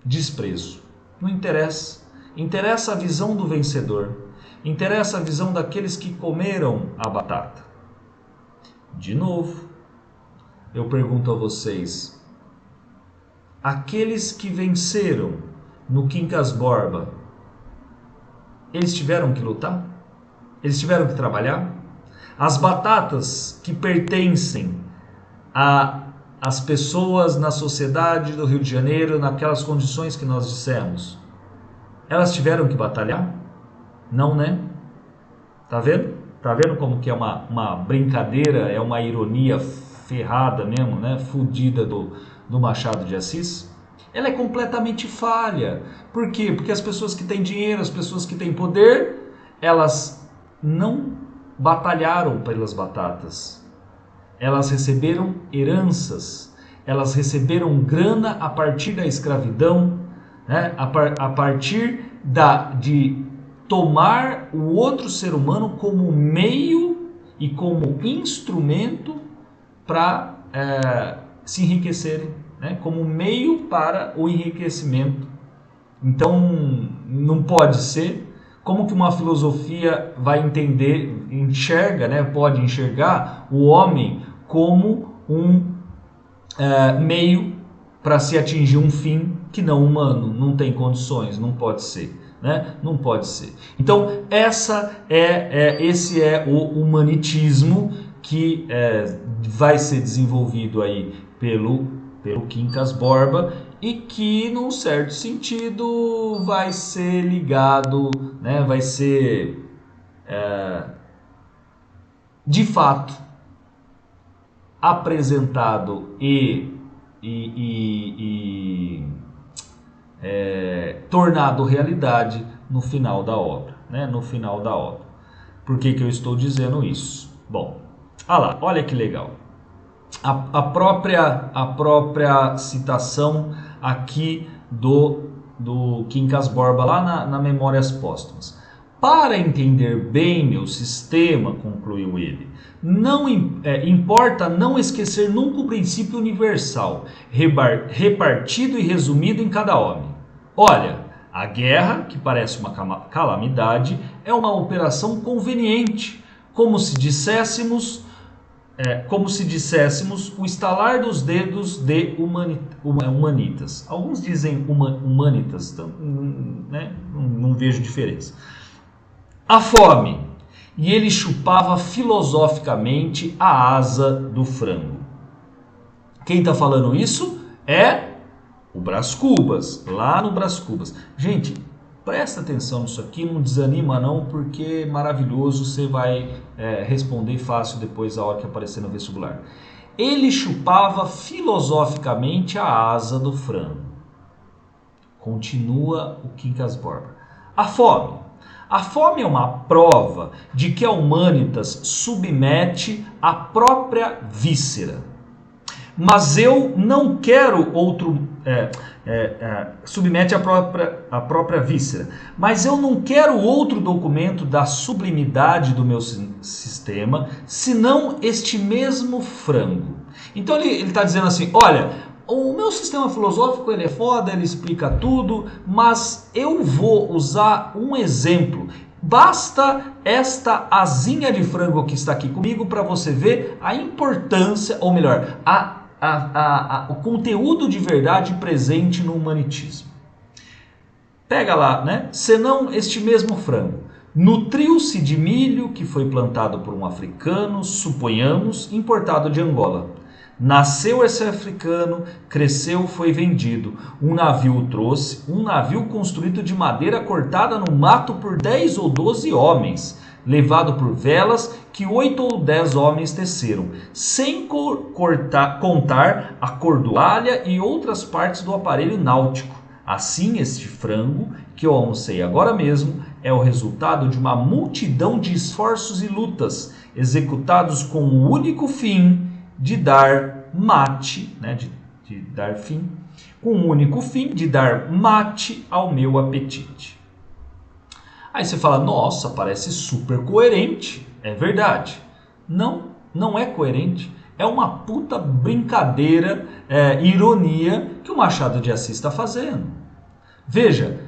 desprezo. Não interessa. Interessa a visão do vencedor. Interessa a visão daqueles que comeram a batata. De novo, eu pergunto a vocês, aqueles que venceram no Quincas Borba, eles tiveram que lutar? Eles tiveram que trabalhar? As batatas que pertencem às pessoas na sociedade do Rio de Janeiro, naquelas condições que nós dissemos, elas tiveram que batalhar? Não, né? Tá vendo? Tá vendo como que é uma brincadeira, é uma ironia ferrada mesmo, né? Fudida do Machado de Assis? Ela é completamente falha. Por quê? Porque as pessoas que têm dinheiro, as pessoas que têm poder, elas não batalharam pelas batatas. Elas receberam heranças, elas receberam grana a partir da escravidão, né? A partir de tomar o outro ser humano como meio e como instrumento para se enriquecerem, né? Como meio para o enriquecimento. Então não pode ser. Como que uma filosofia vai enxerga, né? Pode enxergar o homem como um meio para se atingir um fim que não humano? Não tem condições, não pode ser. Né? Não pode ser. Então esse é o humanitismo que vai ser desenvolvido aí pelo Quincas Borba e que, num certo sentido, vai ser ligado, né? Vai ser de fato apresentado e tornado realidade no final da obra, né? No final da obra. Por que eu estou dizendo isso? Bom, olha que legal. A própria citação aqui do Quincas Borba lá na Memórias Póstumas. Para entender bem meu sistema, concluiu ele, não importa não esquecer nunca o princípio universal, repartido e resumido em cada homem. Olha, a guerra, que parece uma calamidade, é uma operação conveniente, como se disséssemos o estalar dos dedos de humanitas. Alguns dizem humanitas, então, né? Não vejo diferença. A fome, e ele chupava filosoficamente a asa do frango. Quem está falando isso é o Brás Cubas, lá no Brás Cubas. Gente, presta atenção nisso aqui, não desanima não, porque é maravilhoso, você vai responder fácil depois a hora que aparecer no vestibular. Ele chupava filosoficamente a asa do frango. Continua o Quincas Borba. A fome é uma prova de que a humanitas submete a própria víscera. Mas eu não quero submete a própria víscera. Mas eu não quero outro documento da sublimidade do meu sistema, senão este mesmo frango. Então ele está dizendo assim, olha, o meu sistema filosófico ele é foda, ele explica tudo, mas eu vou usar um exemplo. Basta esta asinha de frango que está aqui comigo para você ver a importância, ou melhor, o conteúdo de verdade presente no humanitismo. Pega lá, né? Senão este mesmo frango nutriu-se de milho que foi plantado por um africano, suponhamos, importado de Angola. Nasceu esse africano, cresceu, foi vendido. Um navio o trouxe, um navio construído de madeira cortada no mato por 10 ou 12 homens, levado por velas que 8 ou 10 homens teceram, sem contar a cordoalha e outras partes do aparelho náutico. Assim, este frango, que eu almocei agora mesmo, é o resultado de uma multidão de esforços e lutas, executados com o único fim de dar mate, né, de dar fim, com o único fim de dar mate ao meu apetite. Aí você fala, nossa, parece super coerente. É verdade. Não, não é coerente. É uma puta brincadeira, ironia que o Machado de Assis está fazendo. Veja,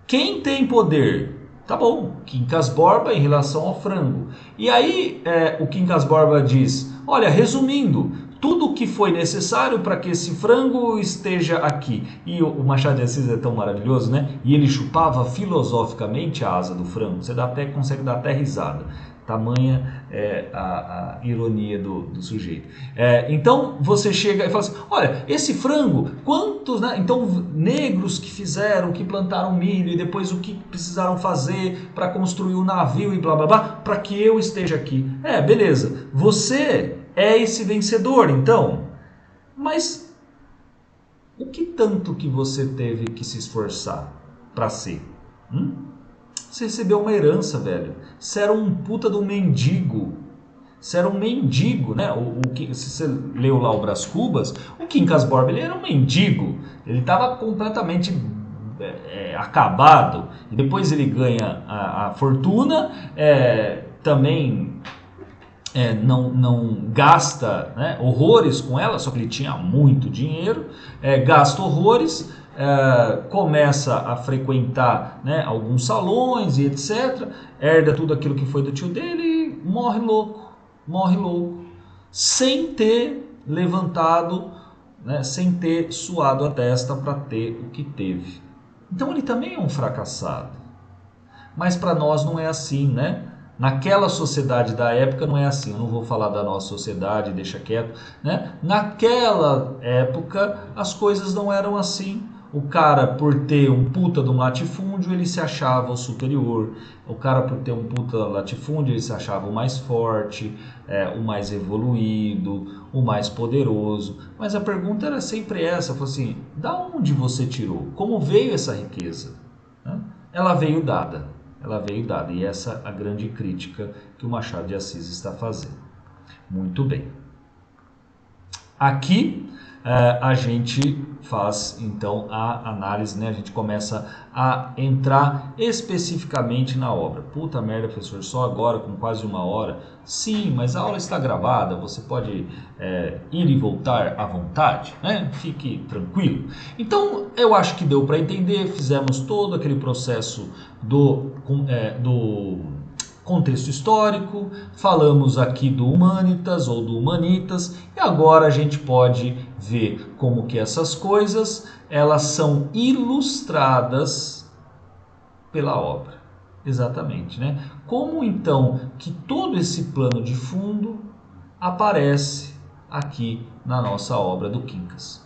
quem tem poder? Tá bom, Quincas Borba em relação ao frango. E aí o Quincas Borba diz, olha, resumindo, tudo o que foi necessário para que esse frango esteja aqui. E o Machado de Assis é tão maravilhoso, né? E ele chupava filosoficamente a asa do frango. Você consegue dar até risada. Tamanha a ironia do sujeito. Então você chega e fala assim, olha, esse frango, quantos, né? Então negros que fizeram, que plantaram milho e depois o que precisaram fazer para construir o navio e blá blá blá, para que eu esteja aqui. Beleza, você é esse vencedor então, mas o que tanto que você teve que se esforçar para ser? Você recebeu uma herança, velho. Você era um puta de um mendigo. Você era um mendigo, né? Se você leu lá o Brás Cubas, o Quincas Borba, ele era um mendigo. Ele estava completamente acabado. E depois ele ganha a fortuna, também não gasta, né, horrores com ela, só que ele tinha muito dinheiro, gasta horrores. Começa a frequentar, né, alguns salões e etc. Herda tudo aquilo que foi do tio dele e morre louco, sem ter levantado, né, sem ter suado a testa para ter o que teve. Então ele também é um fracassado. Mas para nós não é assim, né? Naquela sociedade da época não é assim. Eu não vou falar da nossa sociedade, deixa quieto, né? Naquela época as coisas não eram assim. O cara, por ter um puta de um latifúndio, ele se achava o superior. O cara, por ter um puta latifúndio, ele se achava o mais forte, o mais evoluído, o mais poderoso. Mas a pergunta era sempre essa, foi assim, da onde você tirou? Como veio essa riqueza? Ela veio dada. E essa é a grande crítica que o Machado de Assis está fazendo. Muito bem. Aqui a gente faz então a análise, né? A gente começa a entrar especificamente na obra. Puta merda, professor, só agora com quase 1 hora? Sim, mas a aula está gravada, você pode ir e voltar à vontade, né? Fique tranquilo. Então eu acho que deu para entender, fizemos todo aquele processo do contexto histórico, falamos aqui do Humanitas ou do Humanitas e agora a gente pode ver como que essas coisas elas são ilustradas pela obra. Exatamente, né? Como então que todo esse plano de fundo aparece aqui na nossa obra do Quincas.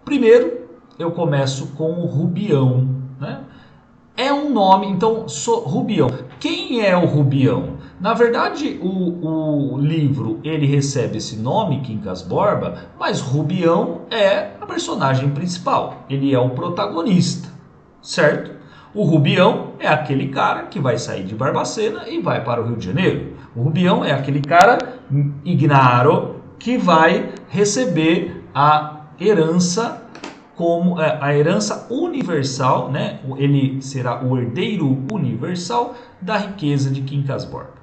Primeiro, eu começo com o Rubião, né? É um nome, então, Rubião. Quem é o Rubião? Na verdade, o livro ele recebe esse nome, Quincas Borba, mas Rubião é a personagem principal. Ele é o protagonista, certo? O Rubião é aquele cara que vai sair de Barbacena e vai para o Rio de Janeiro. O Rubião é aquele cara ignaro que vai receber a herança como a herança universal, né? Ele será o herdeiro universal da riqueza de Quincas Borba.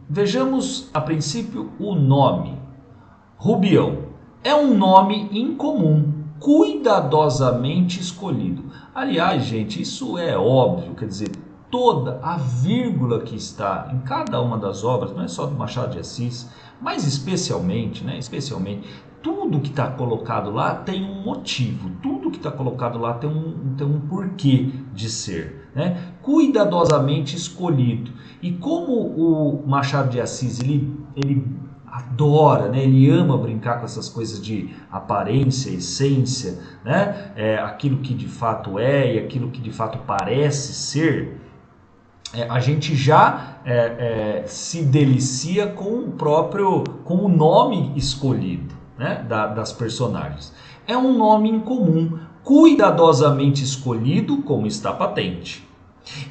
Vejamos a princípio o nome. Rubião é um nome incomum, cuidadosamente escolhido. Aliás, gente, isso é óbvio, quer dizer, toda a vírgula que está em cada uma das obras, não é só do Machado de Assis, mas especialmente, tudo que está colocado lá tem um motivo, tudo que está colocado lá tem um porquê de ser, né? Cuidadosamente escolhido. E como o Machado de Assis, ele adora, né? Ele ama brincar com essas coisas de aparência, essência, né? Aquilo que de fato é e aquilo que de fato parece ser, a gente já se delicia com o nome escolhido, né? Das personagens. É um nome incomum, cuidadosamente escolhido, como está patente.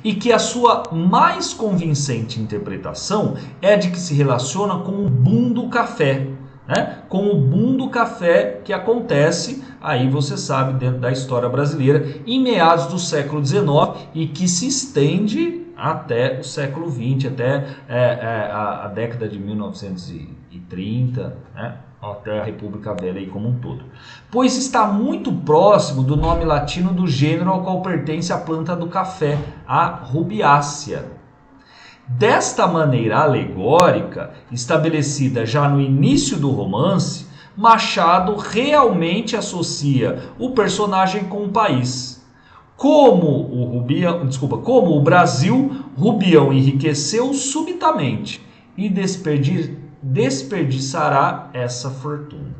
E que a sua mais convincente interpretação é a de que se relaciona com o boom do café, né? Com o boom do café que acontece, aí você sabe, dentro da história brasileira, em meados do século XIX e que se estende até o século XX, até a década de 1930, né? Até a República Velha aí como um todo. Pois está muito próximo do nome latino do gênero ao qual pertence a planta do café, a rubiácea. Desta maneira alegórica, estabelecida já no início do romance, Machado realmente associa o personagem com o país. Como o Brasil, Rubião enriqueceu subitamente e desperdiçará essa fortuna.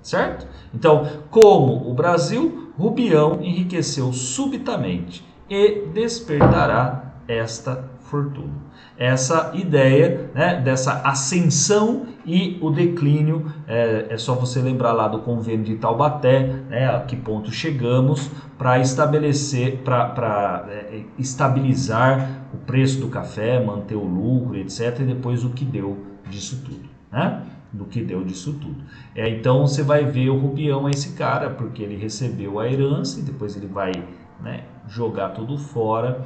Certo? Então, como o Brasil, Rubião enriqueceu subitamente e despertará esta fortuna. Essa ideia, né, dessa ascensão e o declínio, é só você lembrar lá do convênio de Taubaté, né, a que ponto chegamos para estabilizar o preço do café, manter o lucro, etc. E depois o que deu disso tudo, né? Então você vai ver o Rubião, esse cara, porque ele recebeu a herança e depois ele vai, né, jogar tudo fora.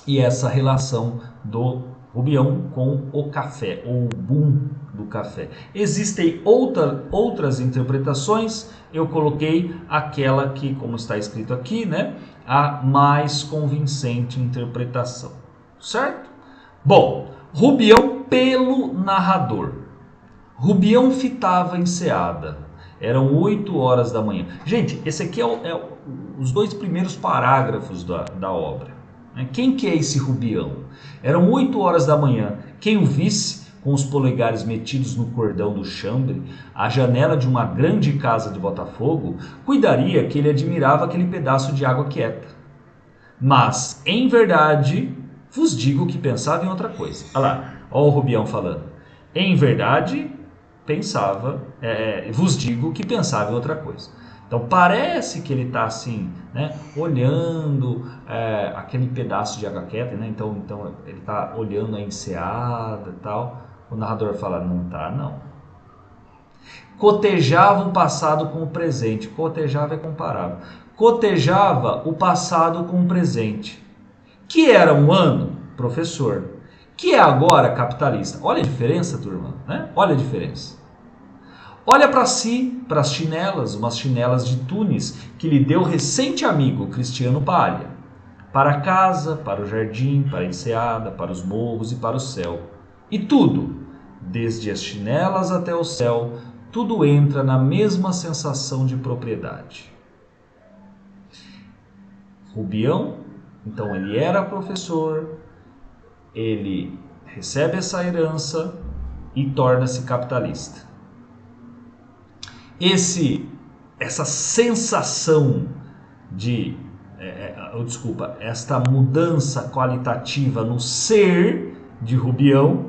E essa relação do Rubião com o café, ou o boom do café. Existem outras interpretações, eu coloquei aquela que, como está escrito aqui, né, a mais convincente interpretação, certo? Bom, Rubião pelo narrador. Rubião fitava enseada. Eram 8 horas da manhã. Gente, esse aqui é os 2 primeiros parágrafos da obra. Quem que é esse Rubião? Eram 8 horas da manhã. Quem o visse, com os polegares metidos no cordão do chambre, à janela de uma grande casa de Botafogo, cuidaria que ele admirava aquele pedaço de água quieta. Mas, em verdade, vos digo que pensava em outra coisa. Olha lá, olha o Rubião falando. Em verdade, vos digo que pensava em outra coisa. Então parece que ele está assim, né, olhando aquele pedaço de água quieta, né? Então ele está olhando a enseada e tal. O narrador fala, não tá, não. Cotejava o passado com o presente. Cotejava é comparável. Cotejava o passado com o presente. Que era um ano, professor. Que é agora capitalista. Olha a diferença, turma, né? Olha a diferença. Olha para si, para as chinelas, umas chinelas de Tunis que lhe deu recente amigo Cristiano Palha. Para a casa, para o jardim, para a enseada, para os morros e para o céu. E tudo, desde as chinelas até o céu, tudo entra na mesma sensação de propriedade. Rubião, então ele era professor, ele recebe essa herança e torna-se capitalista. Essa sensação esta mudança qualitativa no ser de Rubião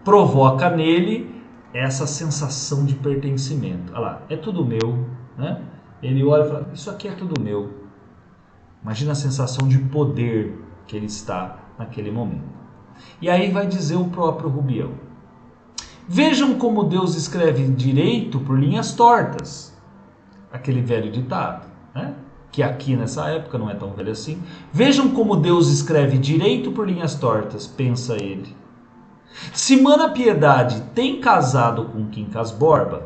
provoca nele essa sensação de pertencimento. Olha lá, é tudo meu, né? Ele olha e fala, isso aqui é tudo meu. Imagina a sensação de poder que ele está naquele momento. E aí vai dizer o próprio Rubião. Vejam como Deus escreve direito por linhas tortas. Aquele velho ditado, né? Que aqui nessa época não é tão velho assim. Vejam como Deus escreve direito por linhas tortas, pensa ele. Se Mana Piedade tem casado com Quincas Borba,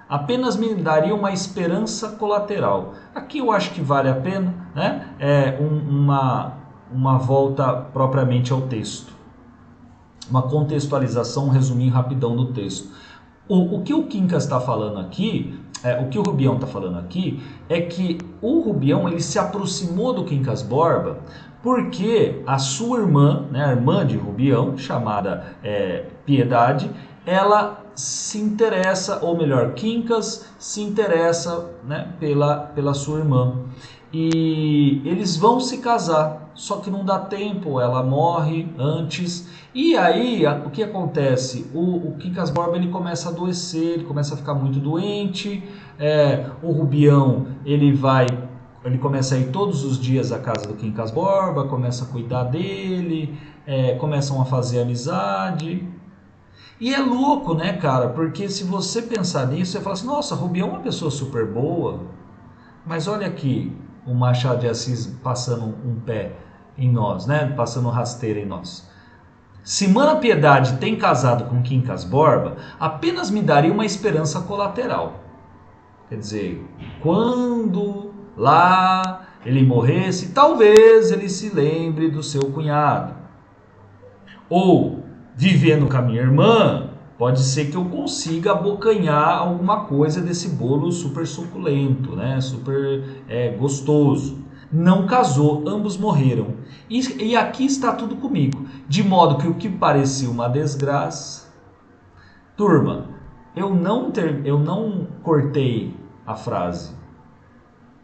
apenas me daria uma esperança colateral. Aqui eu acho que vale a pena, né? Uma volta propriamente ao texto. Uma contextualização, um resuminho rapidão do texto. O que o Quincas está falando aqui, o que o Rubião está falando aqui, é que o Rubião ele se aproximou do Quincas Borba porque a sua irmã, né, a irmã de Rubião, chamada Piedade, ela se interessa, ou melhor, Quincas se interessa, né, pela sua irmã. E eles vão se casar, só que não dá tempo, ela morre antes. E aí, o que acontece? O Quincas Borba ele começa a adoecer, ele começa a ficar muito doente. O Rubião ele começa a ir todos os dias à casa do Quincas Borba, começa a cuidar dele, começam a fazer amizade. E é louco, né, cara? Porque se você pensar nisso, você fala assim, nossa, Rubião é uma pessoa super boa, mas olha aqui, o Machado de Assis passando um pé em nós, né? Passando rasteira em nós. Se Mana Piedade tem casado com Quincas Borba, apenas me daria uma esperança colateral. Quer dizer, quando lá ele morresse, talvez ele se lembre do seu cunhado. Ou, vivendo com a minha irmã, pode ser que eu consiga abocanhar alguma coisa desse bolo super suculento, né? Super gostoso. Não casou, ambos morreram. E aqui está tudo comigo. De modo que o que parecia uma desgraça... Turma, eu não cortei a frase.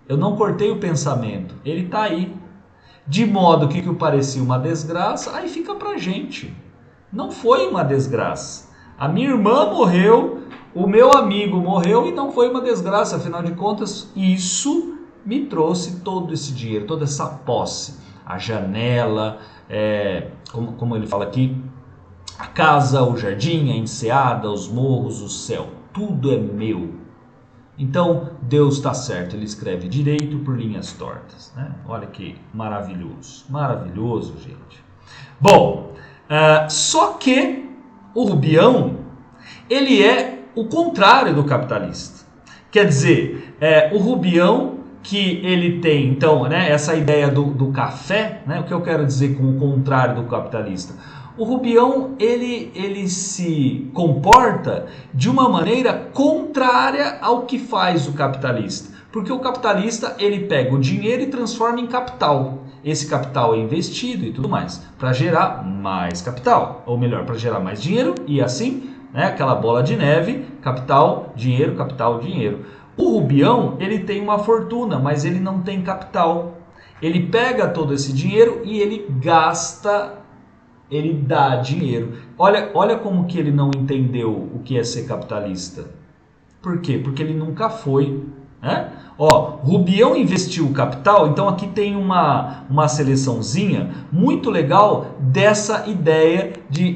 Eu não cortei o pensamento. Ele está aí. De modo que o que parecia uma desgraça, aí fica pra gente. Não foi uma desgraça. A minha irmã morreu, o meu amigo morreu e não foi uma desgraça. Afinal de contas, isso me trouxe todo esse dinheiro, toda essa posse. A janela, como ele fala aqui, a casa, o jardim, a enseada, os morros, o céu. Tudo é meu. Então, Deus está certo. Ele escreve direito por linhas tortas, né? Olha que maravilhoso. Maravilhoso, gente. Bom, só que o Rubião, ele é o contrário do capitalista. Quer dizer, o Rubião que ele tem, então, né, essa ideia do café, né, o que eu quero dizer com o contrário do capitalista? O Rubião, ele se comporta de uma maneira contrária ao que faz o capitalista. Porque o capitalista, ele pega o dinheiro e transforma em capital. Esse capital é investido e tudo mais, para gerar mais capital. Ou melhor, para gerar mais dinheiro e assim, né, aquela bola de neve, capital, dinheiro, capital, dinheiro. O Rubião, ele tem uma fortuna, mas ele não tem capital. Ele pega todo esse dinheiro e ele gasta, ele dá dinheiro. Olha como que ele não entendeu o que é ser capitalista. Por quê? Porque ele nunca foi, né? Rubião investiu o capital, então aqui tem uma seleçãozinha muito legal dessa ideia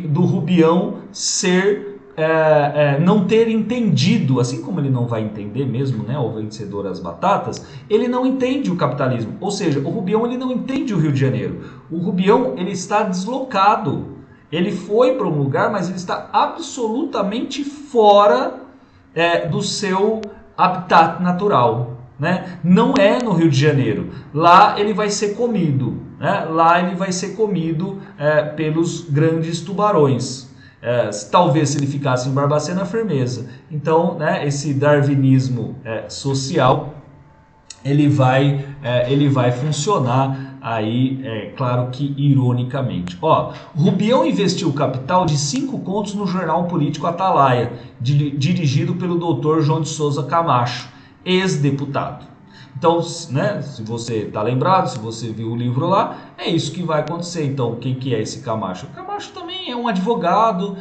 do Rubião ser... não ter entendido, assim como ele não vai entender mesmo, né, o vencedor às batatas, ele não entende o capitalismo. Ou seja, o Rubião ele não entende o Rio de Janeiro. O Rubião ele está deslocado. Ele foi para um lugar, mas ele está absolutamente fora do seu habitat natural, né? Não é no Rio de Janeiro. Lá ele vai ser comido, né? Lá ele vai ser comido pelos grandes tubarões. Talvez se ele ficasse em Barbacena, firmeza. Então, né, esse darwinismo social ele vai funcionar aí, claro que ironicamente. Rubião investiu capital de 5 contos no jornal político Atalaia, dirigido pelo Dr. João de Souza Camacho, ex-deputado. Então, né, se você está lembrado, se você viu o livro lá, é isso que vai acontecer. Então, quem que é esse Camacho? O Camacho também é um advogado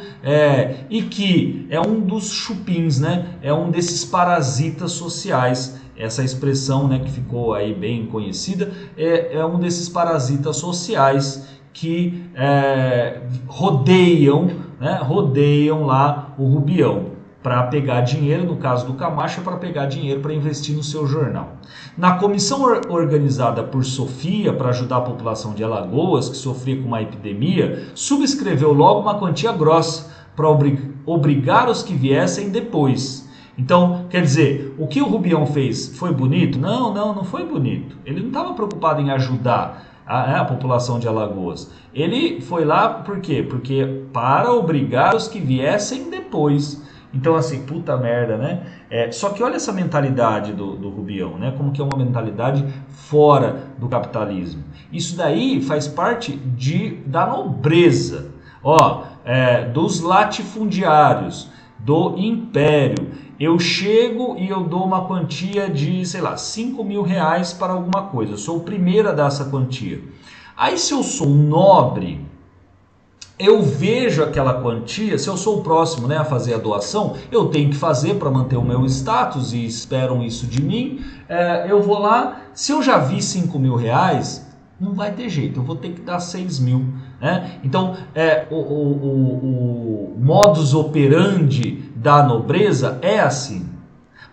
e que é um dos chupins, né? É um desses parasitas sociais. Essa expressão, né, que ficou aí bem conhecida, é um desses parasitas sociais que rodeiam lá o Rubião para pegar dinheiro, no caso do Camacho, para pegar dinheiro para investir no seu jornal. Na comissão organizada por Sofia para ajudar a população de Alagoas, que sofria com uma epidemia, subscreveu logo uma quantia grossa para obrigar os que viessem depois. Então, quer dizer, o que o Rubião fez foi bonito? Não foi bonito. Ele não estava preocupado em ajudar a população de Alagoas. Ele foi lá por quê? Porque para obrigar os que viessem depois. Então, assim, puta merda, né? Só que olha essa mentalidade do Rubião, né? Como que é uma mentalidade fora do capitalismo. Isso daí faz parte da nobreza, dos latifundiários, do império. Eu chego e eu dou uma quantia de, sei lá, 5 mil reais para alguma coisa. Eu sou o primeiro a dar essa quantia. Aí, se eu sou um nobre, eu vejo aquela quantia, se eu sou o próximo, né, a fazer a doação, eu tenho que fazer para manter o meu status e esperam isso de mim. Eu vou lá, se eu já vi 5 mil reais, não vai ter jeito, eu vou ter que dar 6 mil. Né? Então, o modus operandi da nobreza é assim,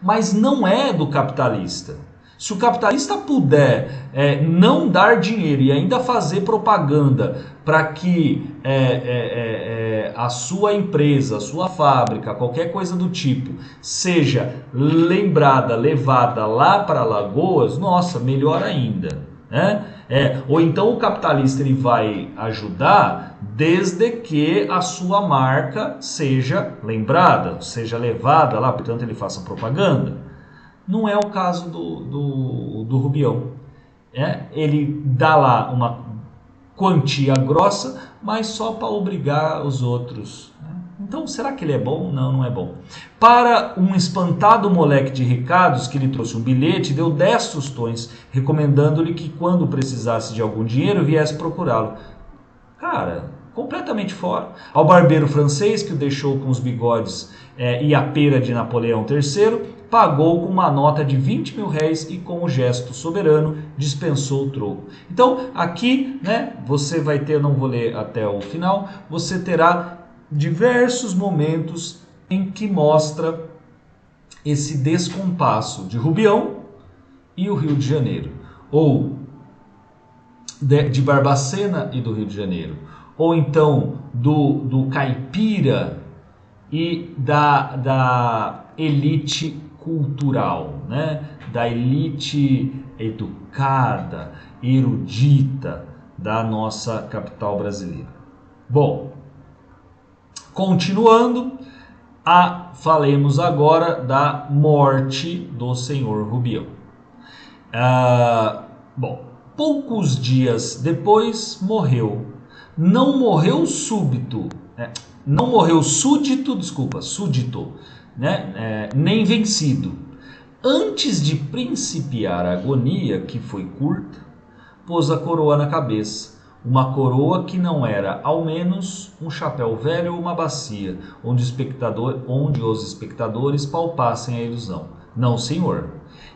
mas não é do capitalista. Se o capitalista puder não dar dinheiro e ainda fazer propaganda para que a sua empresa, a sua fábrica, qualquer coisa do tipo, seja lembrada, levada lá para Alagoas, nossa, melhor ainda. Né? Ou então o capitalista ele vai ajudar desde que a sua marca seja lembrada, seja levada lá, portanto ele faça propaganda. Não é o caso do Rubião. Ele dá lá uma quantia grossa, mas só para obrigar os outros. Então, será que ele é bom? Não, não é bom. Para um espantado moleque de recados que lhe trouxe um bilhete, deu 10 tostões, recomendando-lhe que quando precisasse de algum dinheiro, viesse procurá-lo. Cara, completamente fora. Ao barbeiro francês, que o deixou com os bigodes e a pera de Napoleão III, pagou com uma nota de 20 mil réis e com um gesto soberano dispensou o troco. Então aqui, né, você vai ter, não vou ler até o final, você terá diversos momentos em que mostra esse descompasso de Rubião e o Rio de Janeiro, ou de Barbacena e do Rio de Janeiro, ou então do caipira e da elite cultural, né? Da elite educada, erudita da nossa capital brasileira. Bom, continuando, falemos agora da morte do senhor Rubião. Poucos dias depois morreu. Não morreu súdito, né? Nem vencido. Antes de principiar a agonia, que foi curta, pôs a coroa na cabeça. Uma coroa que não era, ao menos, um chapéu velho ou uma bacia, onde os espectadores palpassem a ilusão. Não, senhor.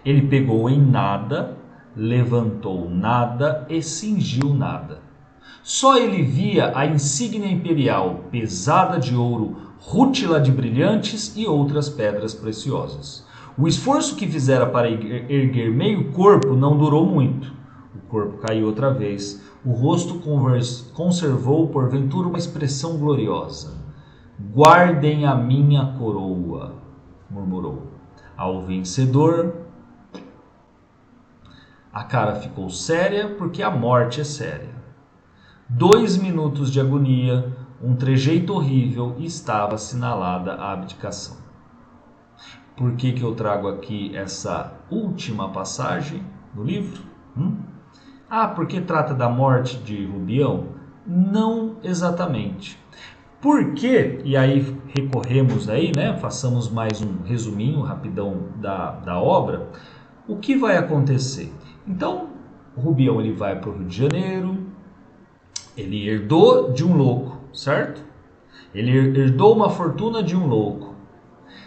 Ele pegou em nada, levantou nada e cingiu nada. Só ele via a insígnia imperial, pesada de ouro, rútila de brilhantes e outras pedras preciosas. O esforço que fizera para erguer meio corpo não durou muito. O corpo caiu outra vez. O rosto conservou, porventura, uma expressão gloriosa. Guardem a minha coroa, murmurou. Ao vencedor, a cara ficou séria, porque a morte é séria. 2 minutos de agonia, um trejeito horrível e estava assinalada a abdicação. Por que eu trago aqui essa última passagem do livro? Porque trata da morte de Rubião? Não exatamente. Por quê? E aí recorremos aí, né? Façamos mais um resuminho rapidão da obra. O que vai acontecer? Então, Rubião ele vai para o Rio de Janeiro, ele herdou de um louco, certo? Ele herdou uma fortuna de um louco.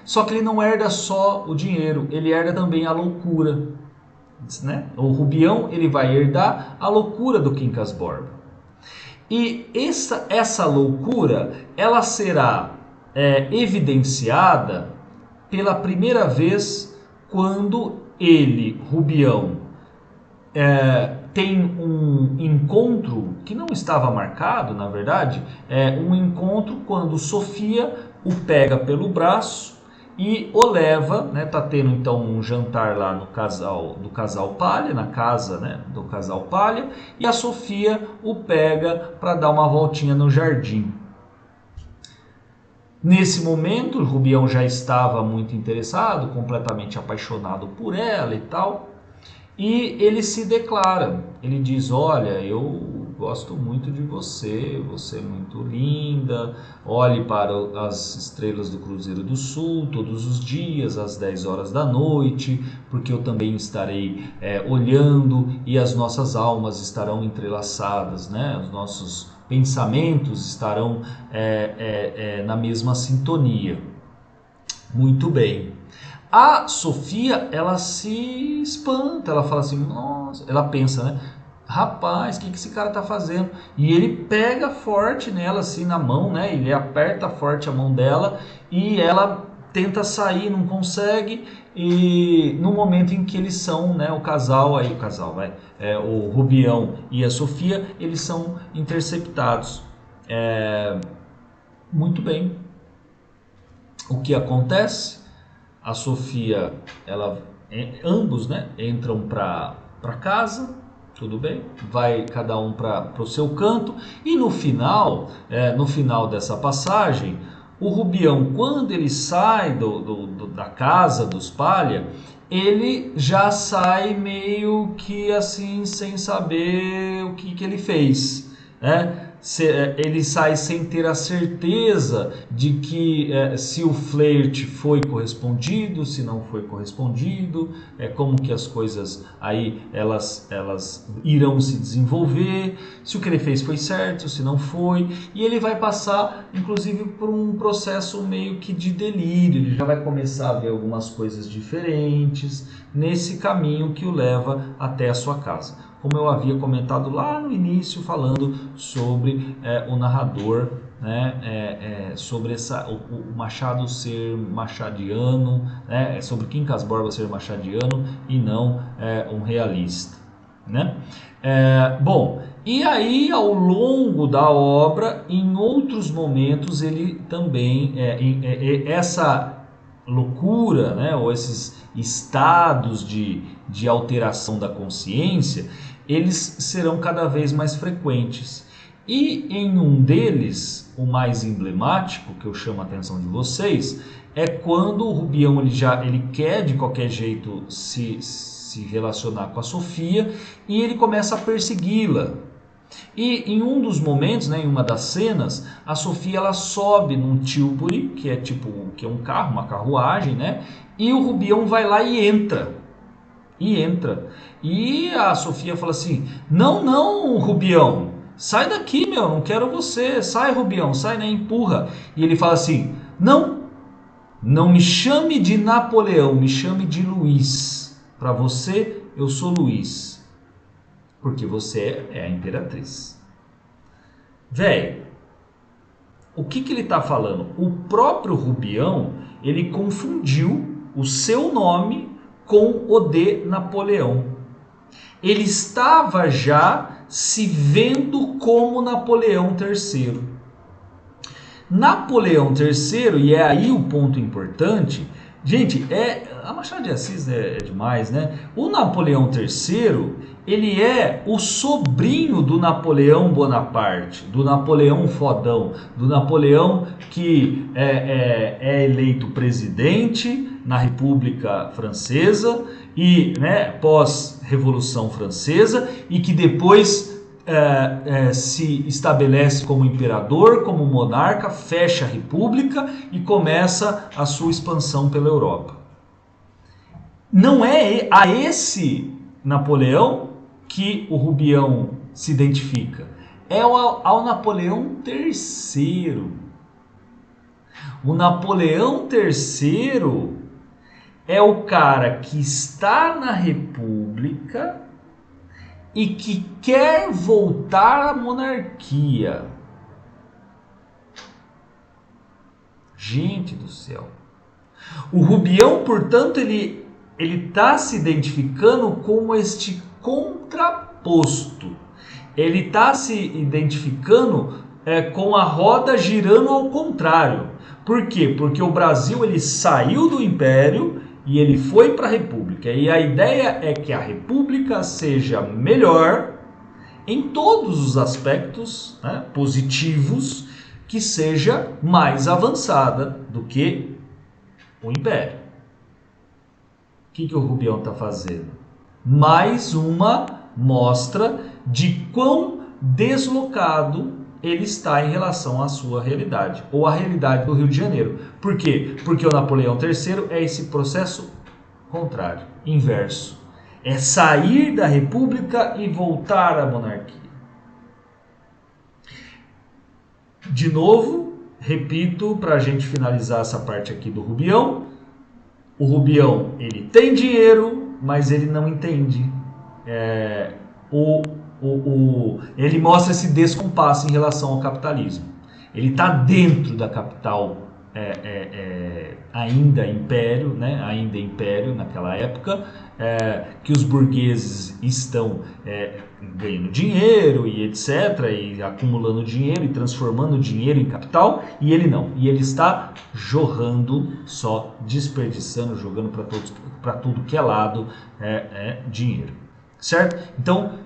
Só que ele não herda só o dinheiro, ele herda também a loucura. Né? O Rubião ele vai herdar a loucura do Quincas Borba. E essa loucura, ela será evidenciada pela primeira vez quando ele, Rubião, tem um encontro que não estava marcado, na verdade, um encontro quando Sofia o pega pelo braço e o leva, né? Tá tendo então um jantar lá no do casal Palha, na casa, né, do casal Palha, e a Sofia o pega para dar uma voltinha no jardim. Nesse momento, o Rubião já estava muito interessado, completamente apaixonado por ela e tal. E ele se declara, ele diz: olha, eu gosto muito de você, você é muito linda, olhe para as estrelas do Cruzeiro do Sul todos os dias, às 10 horas da noite, porque eu também estarei olhando e as nossas almas estarão entrelaçadas, né? Os nossos pensamentos estarão na mesma sintonia. Muito bem. A Sofia, ela se espanta, ela fala assim, nossa, ela pensa, né? Rapaz, o que esse cara tá fazendo? E ele pega forte nela, assim, na mão, né? Ele aperta forte a mão dela e ela tenta sair, não consegue. E no momento em que eles são, né, o casal, o Rubião e a Sofia, eles são interceptados. Muito bem. O que acontece? A Sofia, ambos, né, entram para casa, tudo bem, vai cada um para o seu canto, e no final dessa passagem, o Rubião, quando ele sai da casa dos Palha, ele já sai meio que assim, sem saber o que ele fez, né? Ele sai sem ter a certeza de que se o flerte foi correspondido, se não foi correspondido, como que as coisas aí elas irão se desenvolver, se o que ele fez foi certo, se não foi, e ele vai passar inclusive por um processo meio que de delírio, ele já vai começar a ver algumas coisas diferentes nesse caminho que o leva até a sua casa. Como eu havia comentado lá no início, falando sobre o narrador, né, sobre o Machado ser machadiano, né, sobre Quincas Borba ser machadiano e não um realista, né? Bom, e aí ao longo da obra, em outros momentos, ele também, essa loucura, né, ou esses estados de alteração da consciência, eles serão cada vez mais frequentes. E em um deles, o mais emblemático, que eu chamo a atenção de vocês, é quando o Rubião ele quer de qualquer jeito se relacionar com a Sofia e ele começa a persegui-la. E em um dos momentos, né, em uma das cenas, a Sofia ela sobe num tilbury, que é um carro, uma carruagem, né? E o Rubião vai lá e entra. E a Sofia fala assim: não, Rubião, sai daqui, meu, não quero você, sai, Rubião, sai, né? Empurra. E ele fala assim: não me chame de Napoleão, me chame de Luiz. Para você, eu sou Luiz, porque você é a imperatriz. Velho, o que ele está falando? O próprio Rubião, ele confundiu o seu nome com o de Napoleão. Ele estava já se vendo como Napoleão III. Napoleão III, e é aí o ponto importante, gente, a Machado de Assis é demais, né? O Napoleão III, ele é o sobrinho do Napoleão Bonaparte, do Napoleão fodão, do Napoleão que é eleito presidente na República Francesa e, né, pós-Revolução Francesa, e que depois se estabelece como imperador, como monarca, fecha a república e começa a sua expansão pela Europa. Não é a esse Napoleão que o Rubião se identifica, é ao Napoleão III. O Napoleão III é o cara que está na república e que quer voltar à monarquia. Gente do céu. O Rubião, portanto, ele está se identificando com este contraposto. Ele está se identificando com a roda girando ao contrário. Por quê? Porque o Brasil ele saiu do Império e ele foi para a República. E a ideia é que a República seja melhor em todos os aspectos, né, positivos, que seja mais avançada do que o Império. O que o Rubião está fazendo? Mais uma mostra de quão deslocado ele está em relação à sua realidade, ou à realidade do Rio de Janeiro. Por quê? Porque o Napoleão III é esse processo contrário, inverso. É sair da República e voltar à monarquia. De novo, repito, para a gente finalizar essa parte aqui do Rubião, o Rubião ele tem dinheiro, mas ele não entende. Ele mostra esse descompasso em relação ao capitalismo. Ele está dentro da capital, ainda império, né? Ainda império naquela época, que os burgueses estão ganhando dinheiro e etc, e acumulando dinheiro e transformando dinheiro em capital, e ele não. E ele está jorrando, só desperdiçando, jogando para tudo que é lado dinheiro, certo? Então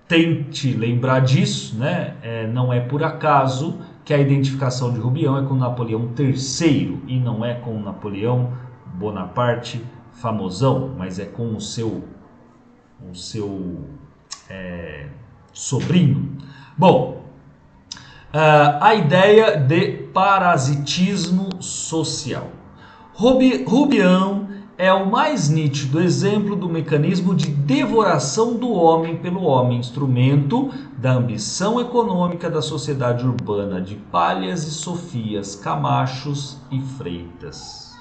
tente lembrar disso, né? Não é por acaso que a identificação de Rubião é com Napoleão III e não é com Napoleão Bonaparte famosão, mas é com o seu sobrinho. Bom, a ideia de parasitismo social. Rubião é o mais nítido exemplo do mecanismo de devoração do homem pelo homem, instrumento da ambição econômica da sociedade urbana de Palhas e Sofias, Camachos e Freitas.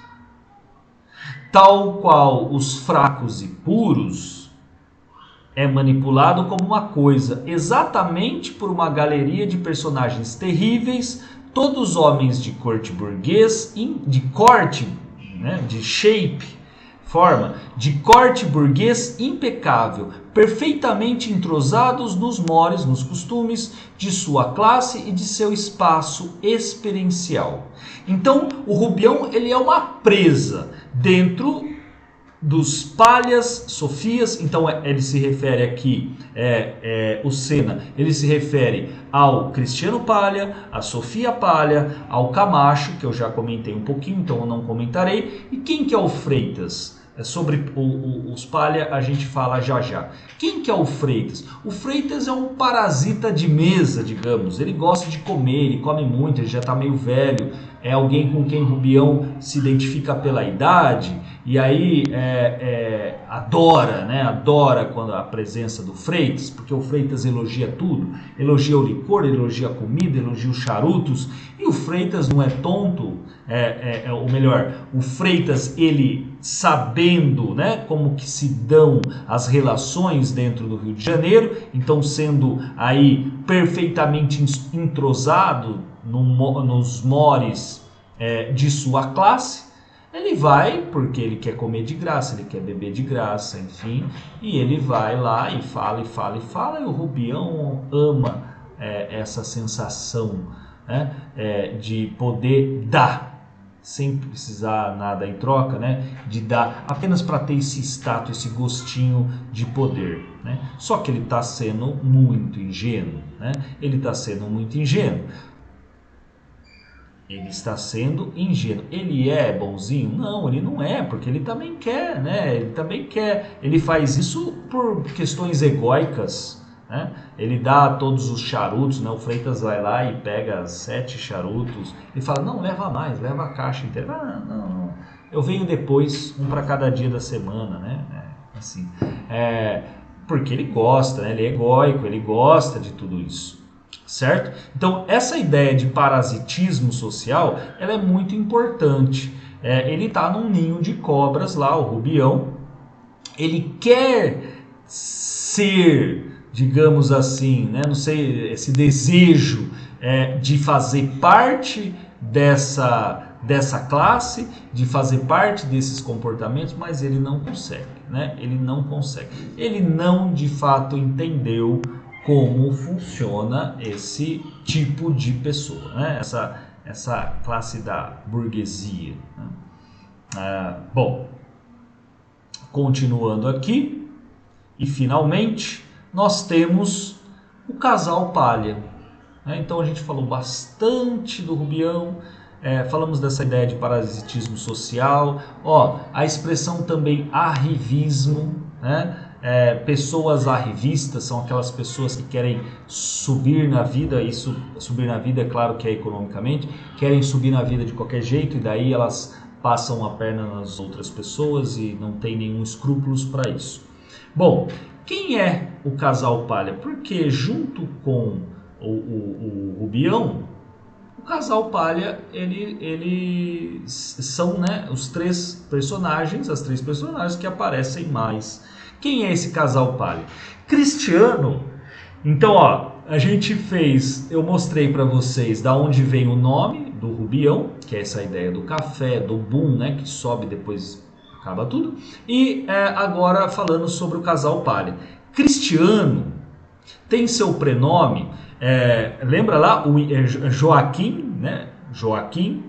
Tal qual os fracos e puros, é manipulado como uma coisa, exatamente por uma galeria de personagens terríveis, todos homens de corte burguês, de corte, né, de shape, forma, de corte burguês impecável, perfeitamente entrosados nos mores, nos costumes de sua classe e de seu espaço experiencial. Então, o Rubião ele é uma presa dentro dos Palhas, Sofias. Então ele se refere aqui, o Senna, ele se refere ao Cristiano Palha, a Sofia Palha, ao Camacho, que eu já comentei um pouquinho, então eu não comentarei. E quem que é o Freitas? Sobre os Palha a gente fala já já. Quem que é o Freitas? O Freitas é um parasita de mesa, digamos. Ele gosta de comer, ele come muito, ele já está meio velho. É alguém com quem Rubião se identifica pela idade e aí adora, né? Adora quando a presença do Freitas, porque o Freitas elogia tudo, elogia o licor, elogia a comida, elogia os charutos, e o Freitas não é tonto, ou melhor, o Freitas ele sabendo, né, como que se dão as relações dentro do Rio de Janeiro, então sendo aí perfeitamente entrosado nos mores de sua classe, ele vai porque ele quer comer de graça, ele quer beber de graça, enfim, e ele vai lá e fala e fala e fala, e o Rubião ama essa sensação, né, de poder dar, sem precisar nada em troca, né, de dar apenas para ter esse status, esse gostinho de poder, né? Só que ele está sendo muito ingênuo, né? Ele está sendo muito ingênuo. Ele está sendo ingênuo. Ele é bonzinho? Não, ele não é, porque ele também quer, né? Ele também quer. Ele faz isso por questões egóicas, né? Ele dá todos os charutos, né? O Freitas vai lá e pega 7 charutos. Ele fala, não, leva mais, leva a caixa inteira. Ah, não, eu venho depois, um para cada dia da semana, né? Assim, porque ele gosta, né? Ele é egóico, ele gosta de tudo isso. Certo? Então, essa ideia de parasitismo social, ela é muito importante. Ele está num ninho de cobras lá, o Rubião. Ele quer ser, digamos assim, né? Não sei, esse desejo de fazer parte dessa classe, de fazer parte desses comportamentos, mas ele não consegue, né? Ele não consegue. Ele não de fato entendeu como funciona esse tipo de pessoa, né? Essa classe da burguesia, né? Bom, continuando aqui, e finalmente nós temos o casal palha, né? Então a gente falou bastante do Rubião, falamos dessa ideia de parasitismo social, a expressão também arrivismo, né? Pessoas arrivistas são aquelas pessoas que querem subir na vida, isso subir na vida é claro que é economicamente, querem subir na vida de qualquer jeito e daí elas passam a perna nas outras pessoas e não tem nenhum escrúpulos para isso. Bom, quem é o casal palha? Porque junto com o Rubião, o casal palha, eles são, né, os três personagens, as três personagens que aparecem mais. Quem é esse casal palha? Cristiano. Então, a gente fez, eu mostrei para vocês da onde vem o nome do Rubião, que é essa ideia do café, do boom, né, que sobe depois acaba tudo. E agora falando sobre o casal palha. Cristiano tem seu prenome, lembra lá o Joaquim, né? Joaquim,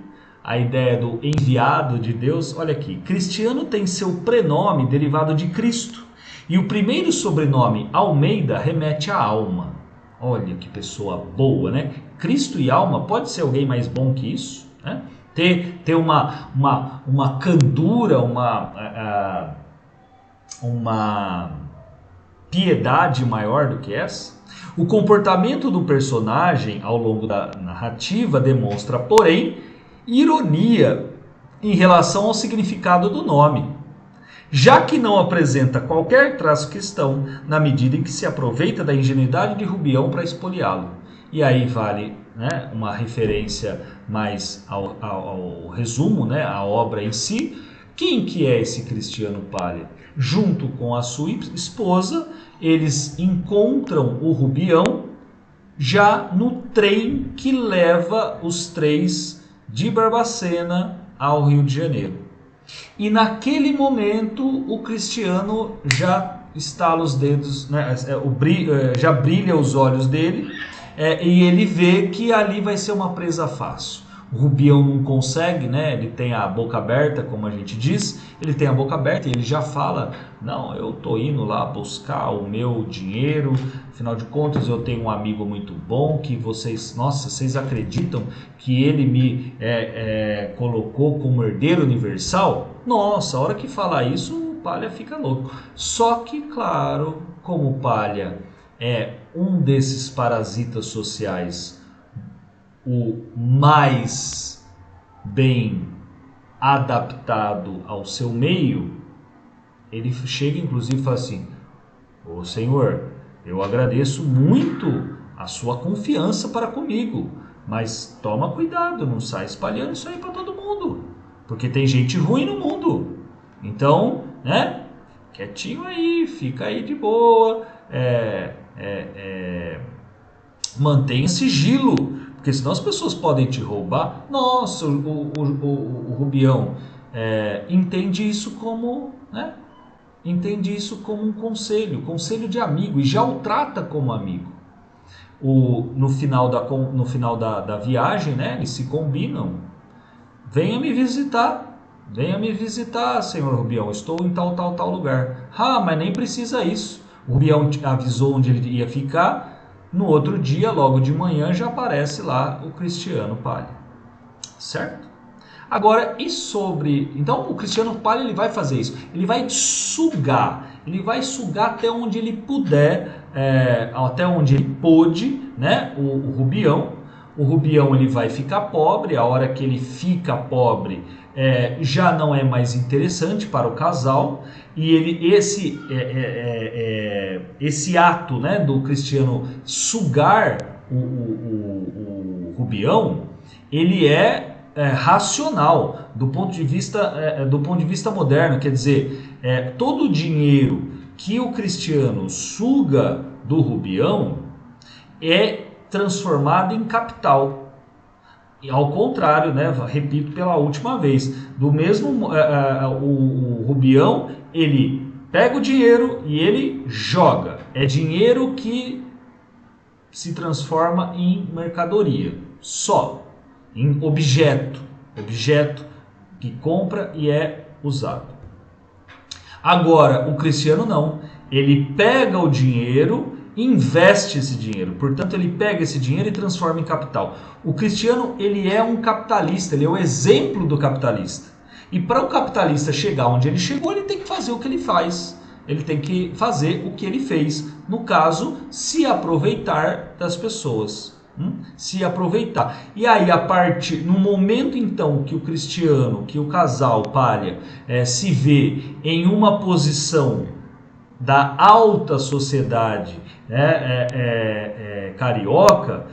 a ideia do enviado de Deus. Olha aqui, Cristiano tem seu prenome derivado de Cristo. E o primeiro sobrenome Almeida remete à alma. Olha que pessoa boa, né? Cristo e alma, pode ser alguém mais bom que isso, né? Ter uma candura, uma piedade maior do que essa. O comportamento do personagem ao longo da narrativa demonstra, porém, ironia em relação ao significado do nome, já que não apresenta qualquer traço cristão na medida em que se aproveita da ingenuidade de Rubião para espoliá-lo. E aí vale, né, uma referência mais ao resumo, né, à obra em si. Quem que é esse Cristiano palha? Junto com a sua esposa, eles encontram o Rubião já no trem que leva os três de Barbacena ao Rio de Janeiro. E naquele momento o Cristiano já estala os dedos, né, já brilha os olhos dele, e ele vê que ali vai ser uma presa fácil. O Rubião não consegue, né? Ele tem a boca aberta, como a gente diz, ele tem a boca aberta e ele já fala, não, eu tô indo lá buscar o meu dinheiro, afinal de contas eu tenho um amigo muito bom que vocês acreditam que ele me colocou como herdeiro universal? Nossa, a hora que fala isso, o palha fica louco. Só que, claro, como o palha é um desses parasitas sociais, o mais bem adaptado ao seu meio, ele chega inclusive e fala assim, ô Senhor, eu agradeço muito a sua confiança para comigo, mas toma cuidado, não sai espalhando isso aí para todo mundo, porque tem gente ruim no mundo, então, né, quietinho aí, fica aí de boa, mantenha sigilo, porque senão as pessoas podem te roubar. Nossa, o Rubião entende isso como, né? Entende isso como um conselho de amigo, e já o trata como amigo. No final da viagem, né? Eles se combinam. Venha me visitar, senhor Rubião, estou em tal lugar. Ah, mas nem precisa isso. O Rubião avisou onde ele ia ficar. No outro dia, logo de manhã, já aparece lá o Cristiano palha, certo? Agora, e sobre... Então, o Cristiano palha, ele vai fazer isso. Ele vai sugar até onde ele puder, até onde ele pôde, né? O Rubião. O Rubião, ele vai ficar pobre. A hora que ele fica pobre, já não é mais interessante para o casal. E esse ato, né, do Cristiano sugar o Rubião, ele é racional do ponto de vista moderno. Quer dizer, todo o dinheiro que o Cristiano suga do Rubião é transformado em capital. E ao contrário, né, repito pela última vez, do mesmo o Rubião, ele pega o dinheiro e ele joga. É dinheiro que se transforma em mercadoria, só, em objeto que compra e é usado. Agora, o Cristiano não, ele pega o dinheiro, investe esse dinheiro, portanto ele pega esse dinheiro e transforma em capital. O Cristiano, ele é um capitalista, ele é o exemplo do capitalista. E para o capitalista chegar onde ele chegou, ele tem que fazer o que ele faz. Ele tem que fazer o que ele fez. No caso, se aproveitar das pessoas. Se aproveitar. E aí, no momento então que o Cristiano, que o casal Palha se vê em uma posição da alta sociedade carioca,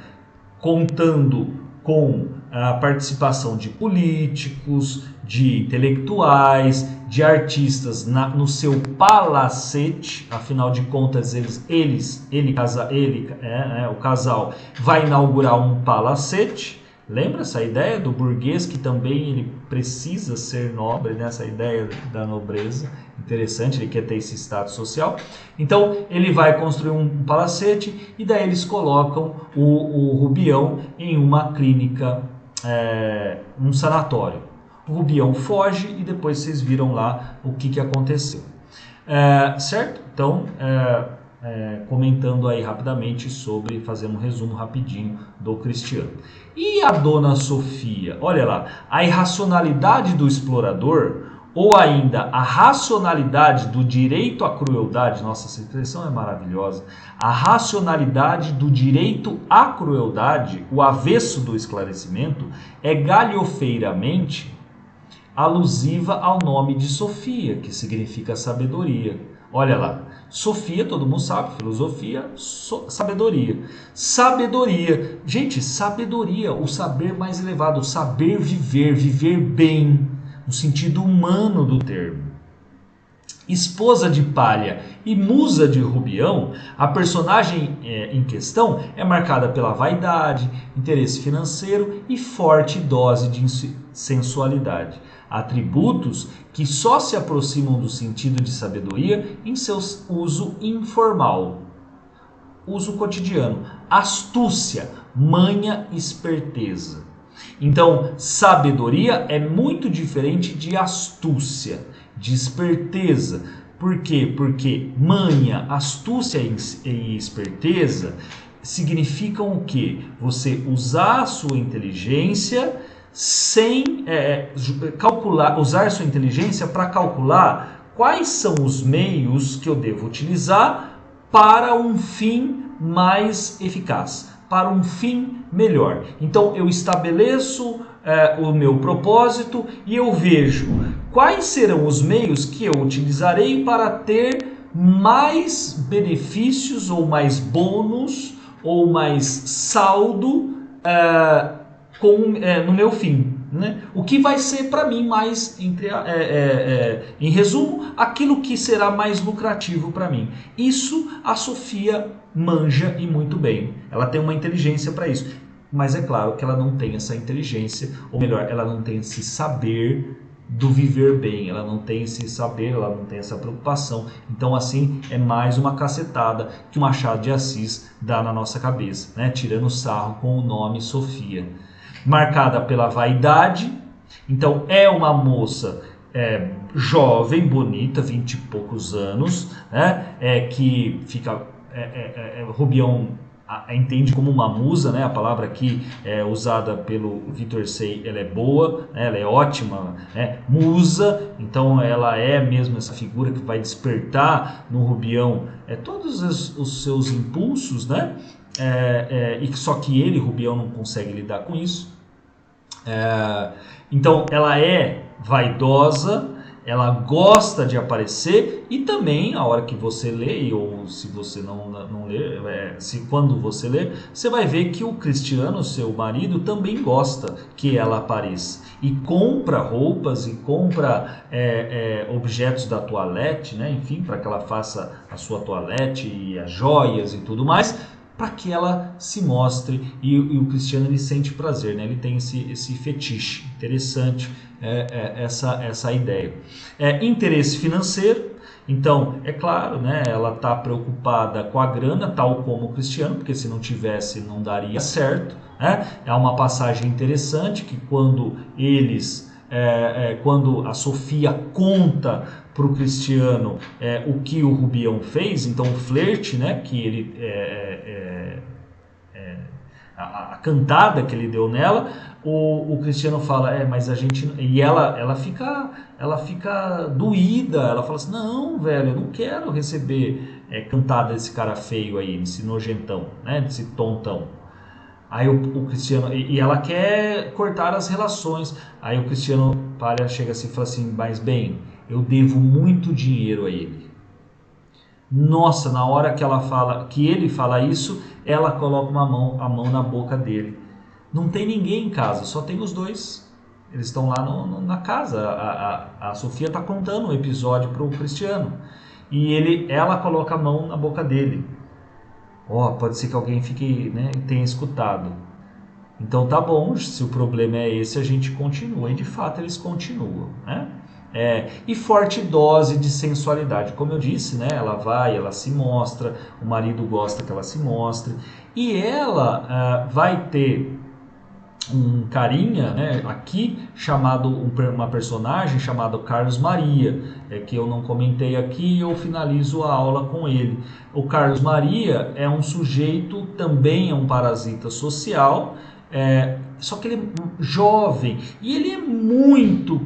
contando com a participação de políticos, de intelectuais, de artistas no seu palacete, afinal de contas o casal vai inaugurar um palacete. Lembra essa ideia do burguês que também ele precisa ser nobre, né? Essa ideia da nobreza, interessante, ele quer ter esse status social. Então ele vai construir um palacete e daí eles colocam o Rubião em uma clínica, um sanatório. O Rubião foge e depois vocês viram lá o que aconteceu. Certo? Então, comentando aí rapidamente sobre, fazendo um resumo rapidinho do Cristiano. E a dona Sofia? Olha lá, a irracionalidade do explorador, ou ainda a racionalidade do direito à crueldade, nossa, essa expressão é maravilhosa, a racionalidade do direito à crueldade, o avesso do esclarecimento, é galhofeiramente alusiva ao nome de Sofia, que significa sabedoria. Olha lá, Sofia, todo mundo sabe, filosofia, sabedoria. Sabedoria, gente, sabedoria, o saber mais elevado, o saber viver, viver bem, no sentido humano do termo. Esposa de Palha e musa de Rubião, a personagem em questão é marcada pela vaidade, interesse financeiro e forte dose de sensualidade. Atributos que só se aproximam do sentido de sabedoria em seu uso informal, uso cotidiano. Astúcia, manha, esperteza. Então, sabedoria é muito diferente de astúcia, de esperteza. Por quê? Porque manha, astúcia e esperteza significam o quê? Você usar a sua inteligência sem usar sua inteligência para calcular quais são os meios que eu devo utilizar para um fim mais eficaz, para um fim melhor. Então eu estabeleço o meu propósito e eu vejo quais serão os meios que eu utilizarei para ter mais benefícios ou mais bônus ou mais saldo no meu fim, né? O que vai ser para mim mais, em resumo, aquilo que será mais lucrativo para mim. Isso a Sofia manja e muito bem. Ela tem uma inteligência para isso. Mas é claro que ela não tem essa inteligência, ou melhor, ela não tem esse saber do viver bem, ela não tem esse saber, ela não tem essa preocupação. Então assim, é mais uma cacetada que o Machado de Assis dá na nossa cabeça, né? Tirando sarro com o nome Sofia. Marcada pela vaidade, então é uma moça jovem, bonita, 20 e poucos anos, né? Que fica, Rubião entende como uma musa, né? A palavra aqui usada pelo Vitor Say, ela é boa, né? Ela é ótima, né? Musa, então ela é mesmo essa figura que vai despertar no Rubião todos os seus impulsos, né? E só que ele, Rubião, não consegue lidar com isso. Então ela é vaidosa, ela gosta de aparecer, e também a hora que você lê, ou se você não lê, quando você lê, você vai ver que o Cristiano, seu marido, também gosta que ela apareça. E compra roupas e compra objetos da toalete, né? Enfim, para que ela faça a sua toalete e as joias e tudo mais, para que ela se mostre, e o Cristiano ele sente prazer, né? Ele tem esse fetiche. Interessante essa ideia. Interesse financeiro, então é claro, né? Ela está preocupada com a grana, tal como o Cristiano, porque se não tivesse não daria certo, né? É uma passagem interessante que quando quando a Sofia conta para o Cristiano o que o Rubião fez, então o flerte, né, que ele a cantada que ele deu nela, o Cristiano fala, mas a gente, e ela fica doída, ela fala assim, não, velho, eu não quero receber cantada desse cara feio aí, desse nojentão, né, desse tontão. Aí o Cristiano, e ela quer cortar as relações. Aí o Cristiano chega assim e fala assim, mas bem, eu devo muito dinheiro a ele. Nossa, na hora que ele fala isso, ela coloca a mão na boca dele. Não tem ninguém em casa, só tem os dois. Eles estão lá na casa. A Sofia está contando um episódio para o Cristiano. E ela coloca a mão na boca dele. Pode ser que alguém tenha escutado. Então tá bom, se o problema é esse, a gente continua. E de fato eles continuam, né? E forte dose de sensualidade. Como eu disse, né? Ela se mostra, o marido gosta que ela se mostre. E ela vai ter um carinha, né, aqui, uma personagem chamada Carlos Maria, que eu não comentei aqui, e eu finalizo a aula com ele. O Carlos Maria é um sujeito, também é um parasita social, só que ele é jovem e ele é muito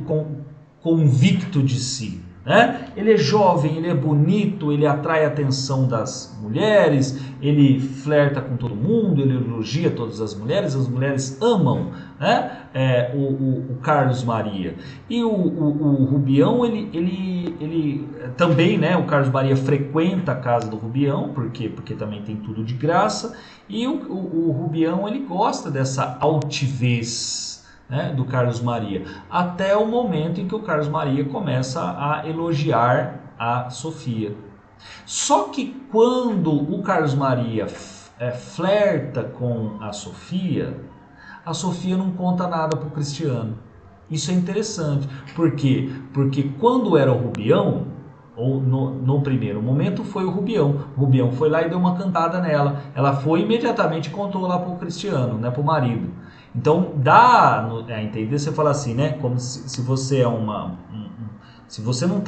convicto de si. Né? Ele é jovem, ele é bonito, ele atrai a atenção das mulheres, ele flerta com todo mundo, ele elogia todas as mulheres amam, né? O Carlos Maria. E o Rubião, ele também, né? O Carlos Maria frequenta a casa do Rubião, porque também tem tudo de graça, e o Rubião ele gosta dessa altivez, né, do Carlos Maria, até o momento em que o Carlos Maria começa a elogiar a Sofia. Só que quando o Carlos Maria flerta com a Sofia não conta nada para o Cristiano. Isso é interessante. Por quê? Porque quando era o Rubião, ou no primeiro momento foi o Rubião. O Rubião foi lá e deu uma cantada nela. Ela foi imediatamente e contou lá para o Cristiano, né, para o marido. Então dá a entender, você fala assim, né? Como se você é se você não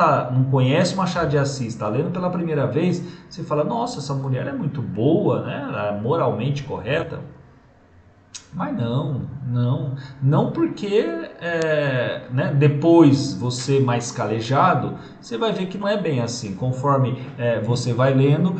conhece Machado de Assis, está lendo pela primeira vez, você fala, nossa, essa mulher é muito boa, né? Ela é moralmente correta. Mas não porque né, depois você mais calejado, você vai ver que não é bem assim. Conforme você vai lendo,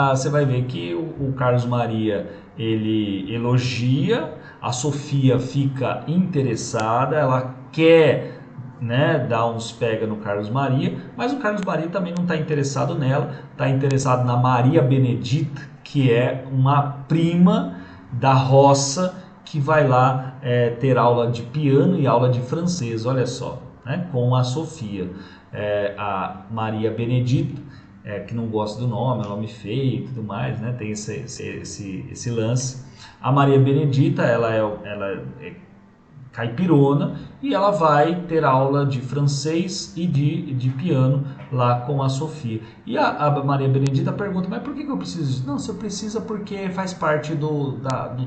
você vai ver que o Carlos Maria ele elogia, a Sofia fica interessada, ela quer, né, dar uns pega no Carlos Maria, mas o Carlos Maria também não está interessado nela, está interessado na Maria Benedita, que é uma prima da roça, que vai lá ter aula de piano e aula de francês, olha só, né, com a Sofia. A Maria Benedita, que não gosta do nome, é um nome feio e tudo mais, né, tem esse lance. A Maria Benedita, ela é caipirona, e ela vai ter aula de francês e de piano lá com a Sofia. E a Maria Benedita pergunta, mas por que eu preciso disso? Não, você precisa porque faz parte do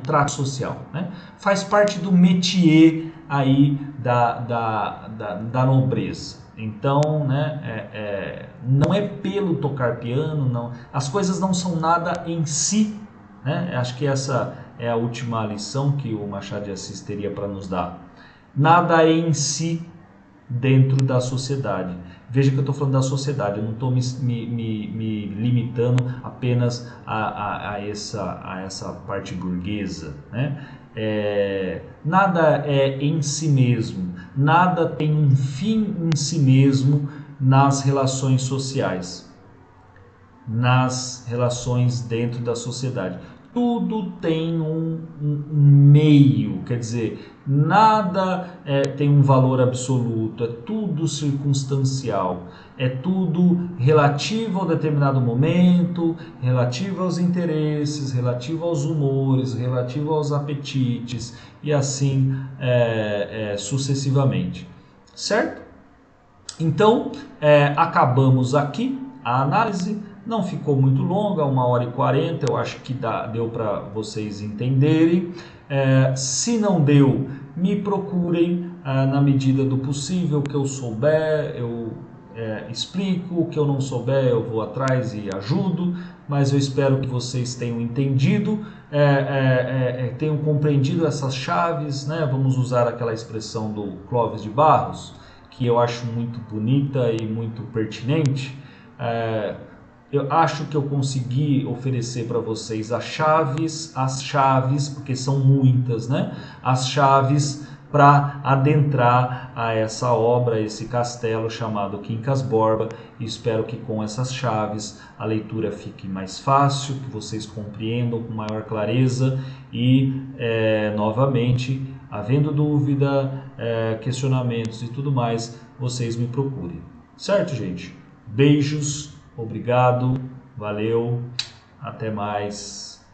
trato social, né? Faz parte do métier aí da nobreza. Então, né, não é pelo tocar piano, não, as coisas não são nada em si, né? Acho que essa é a última lição que o Machado de Assis teria para nos dar. Nada é em si dentro da sociedade. Veja que eu estou falando da sociedade, eu não estou me limitando apenas a essa parte burguesa, né? Nada é em si mesmo, nada tem um fim em si mesmo nas relações sociais, nas relações dentro da sociedade. Tudo tem um meio, quer dizer, nada tem um valor absoluto, é tudo circunstancial, é tudo relativo a determinado momento, relativo aos interesses, relativo aos humores, relativo aos apetites e assim sucessivamente, certo? Então, acabamos aqui a análise. Não ficou muito longa, 1h40, eu acho que deu para vocês entenderem. Se não deu, me procurem na medida do possível, o que eu souber eu explico, o que eu não souber eu vou atrás e ajudo, mas eu espero que vocês tenham entendido, tenham compreendido essas chaves, né? Vamos usar aquela expressão do Clóvis de Barros, que eu acho muito bonita e muito pertinente. Eu acho que eu consegui oferecer para vocês as chaves, porque são muitas, né? As chaves para adentrar a essa obra, esse castelo chamado Quincas Borba. E espero que com essas chaves a leitura fique mais fácil, que vocês compreendam com maior clareza e, novamente, havendo dúvida, questionamentos e tudo mais, vocês me procurem. Certo, gente? Beijos. Obrigado, valeu, até mais.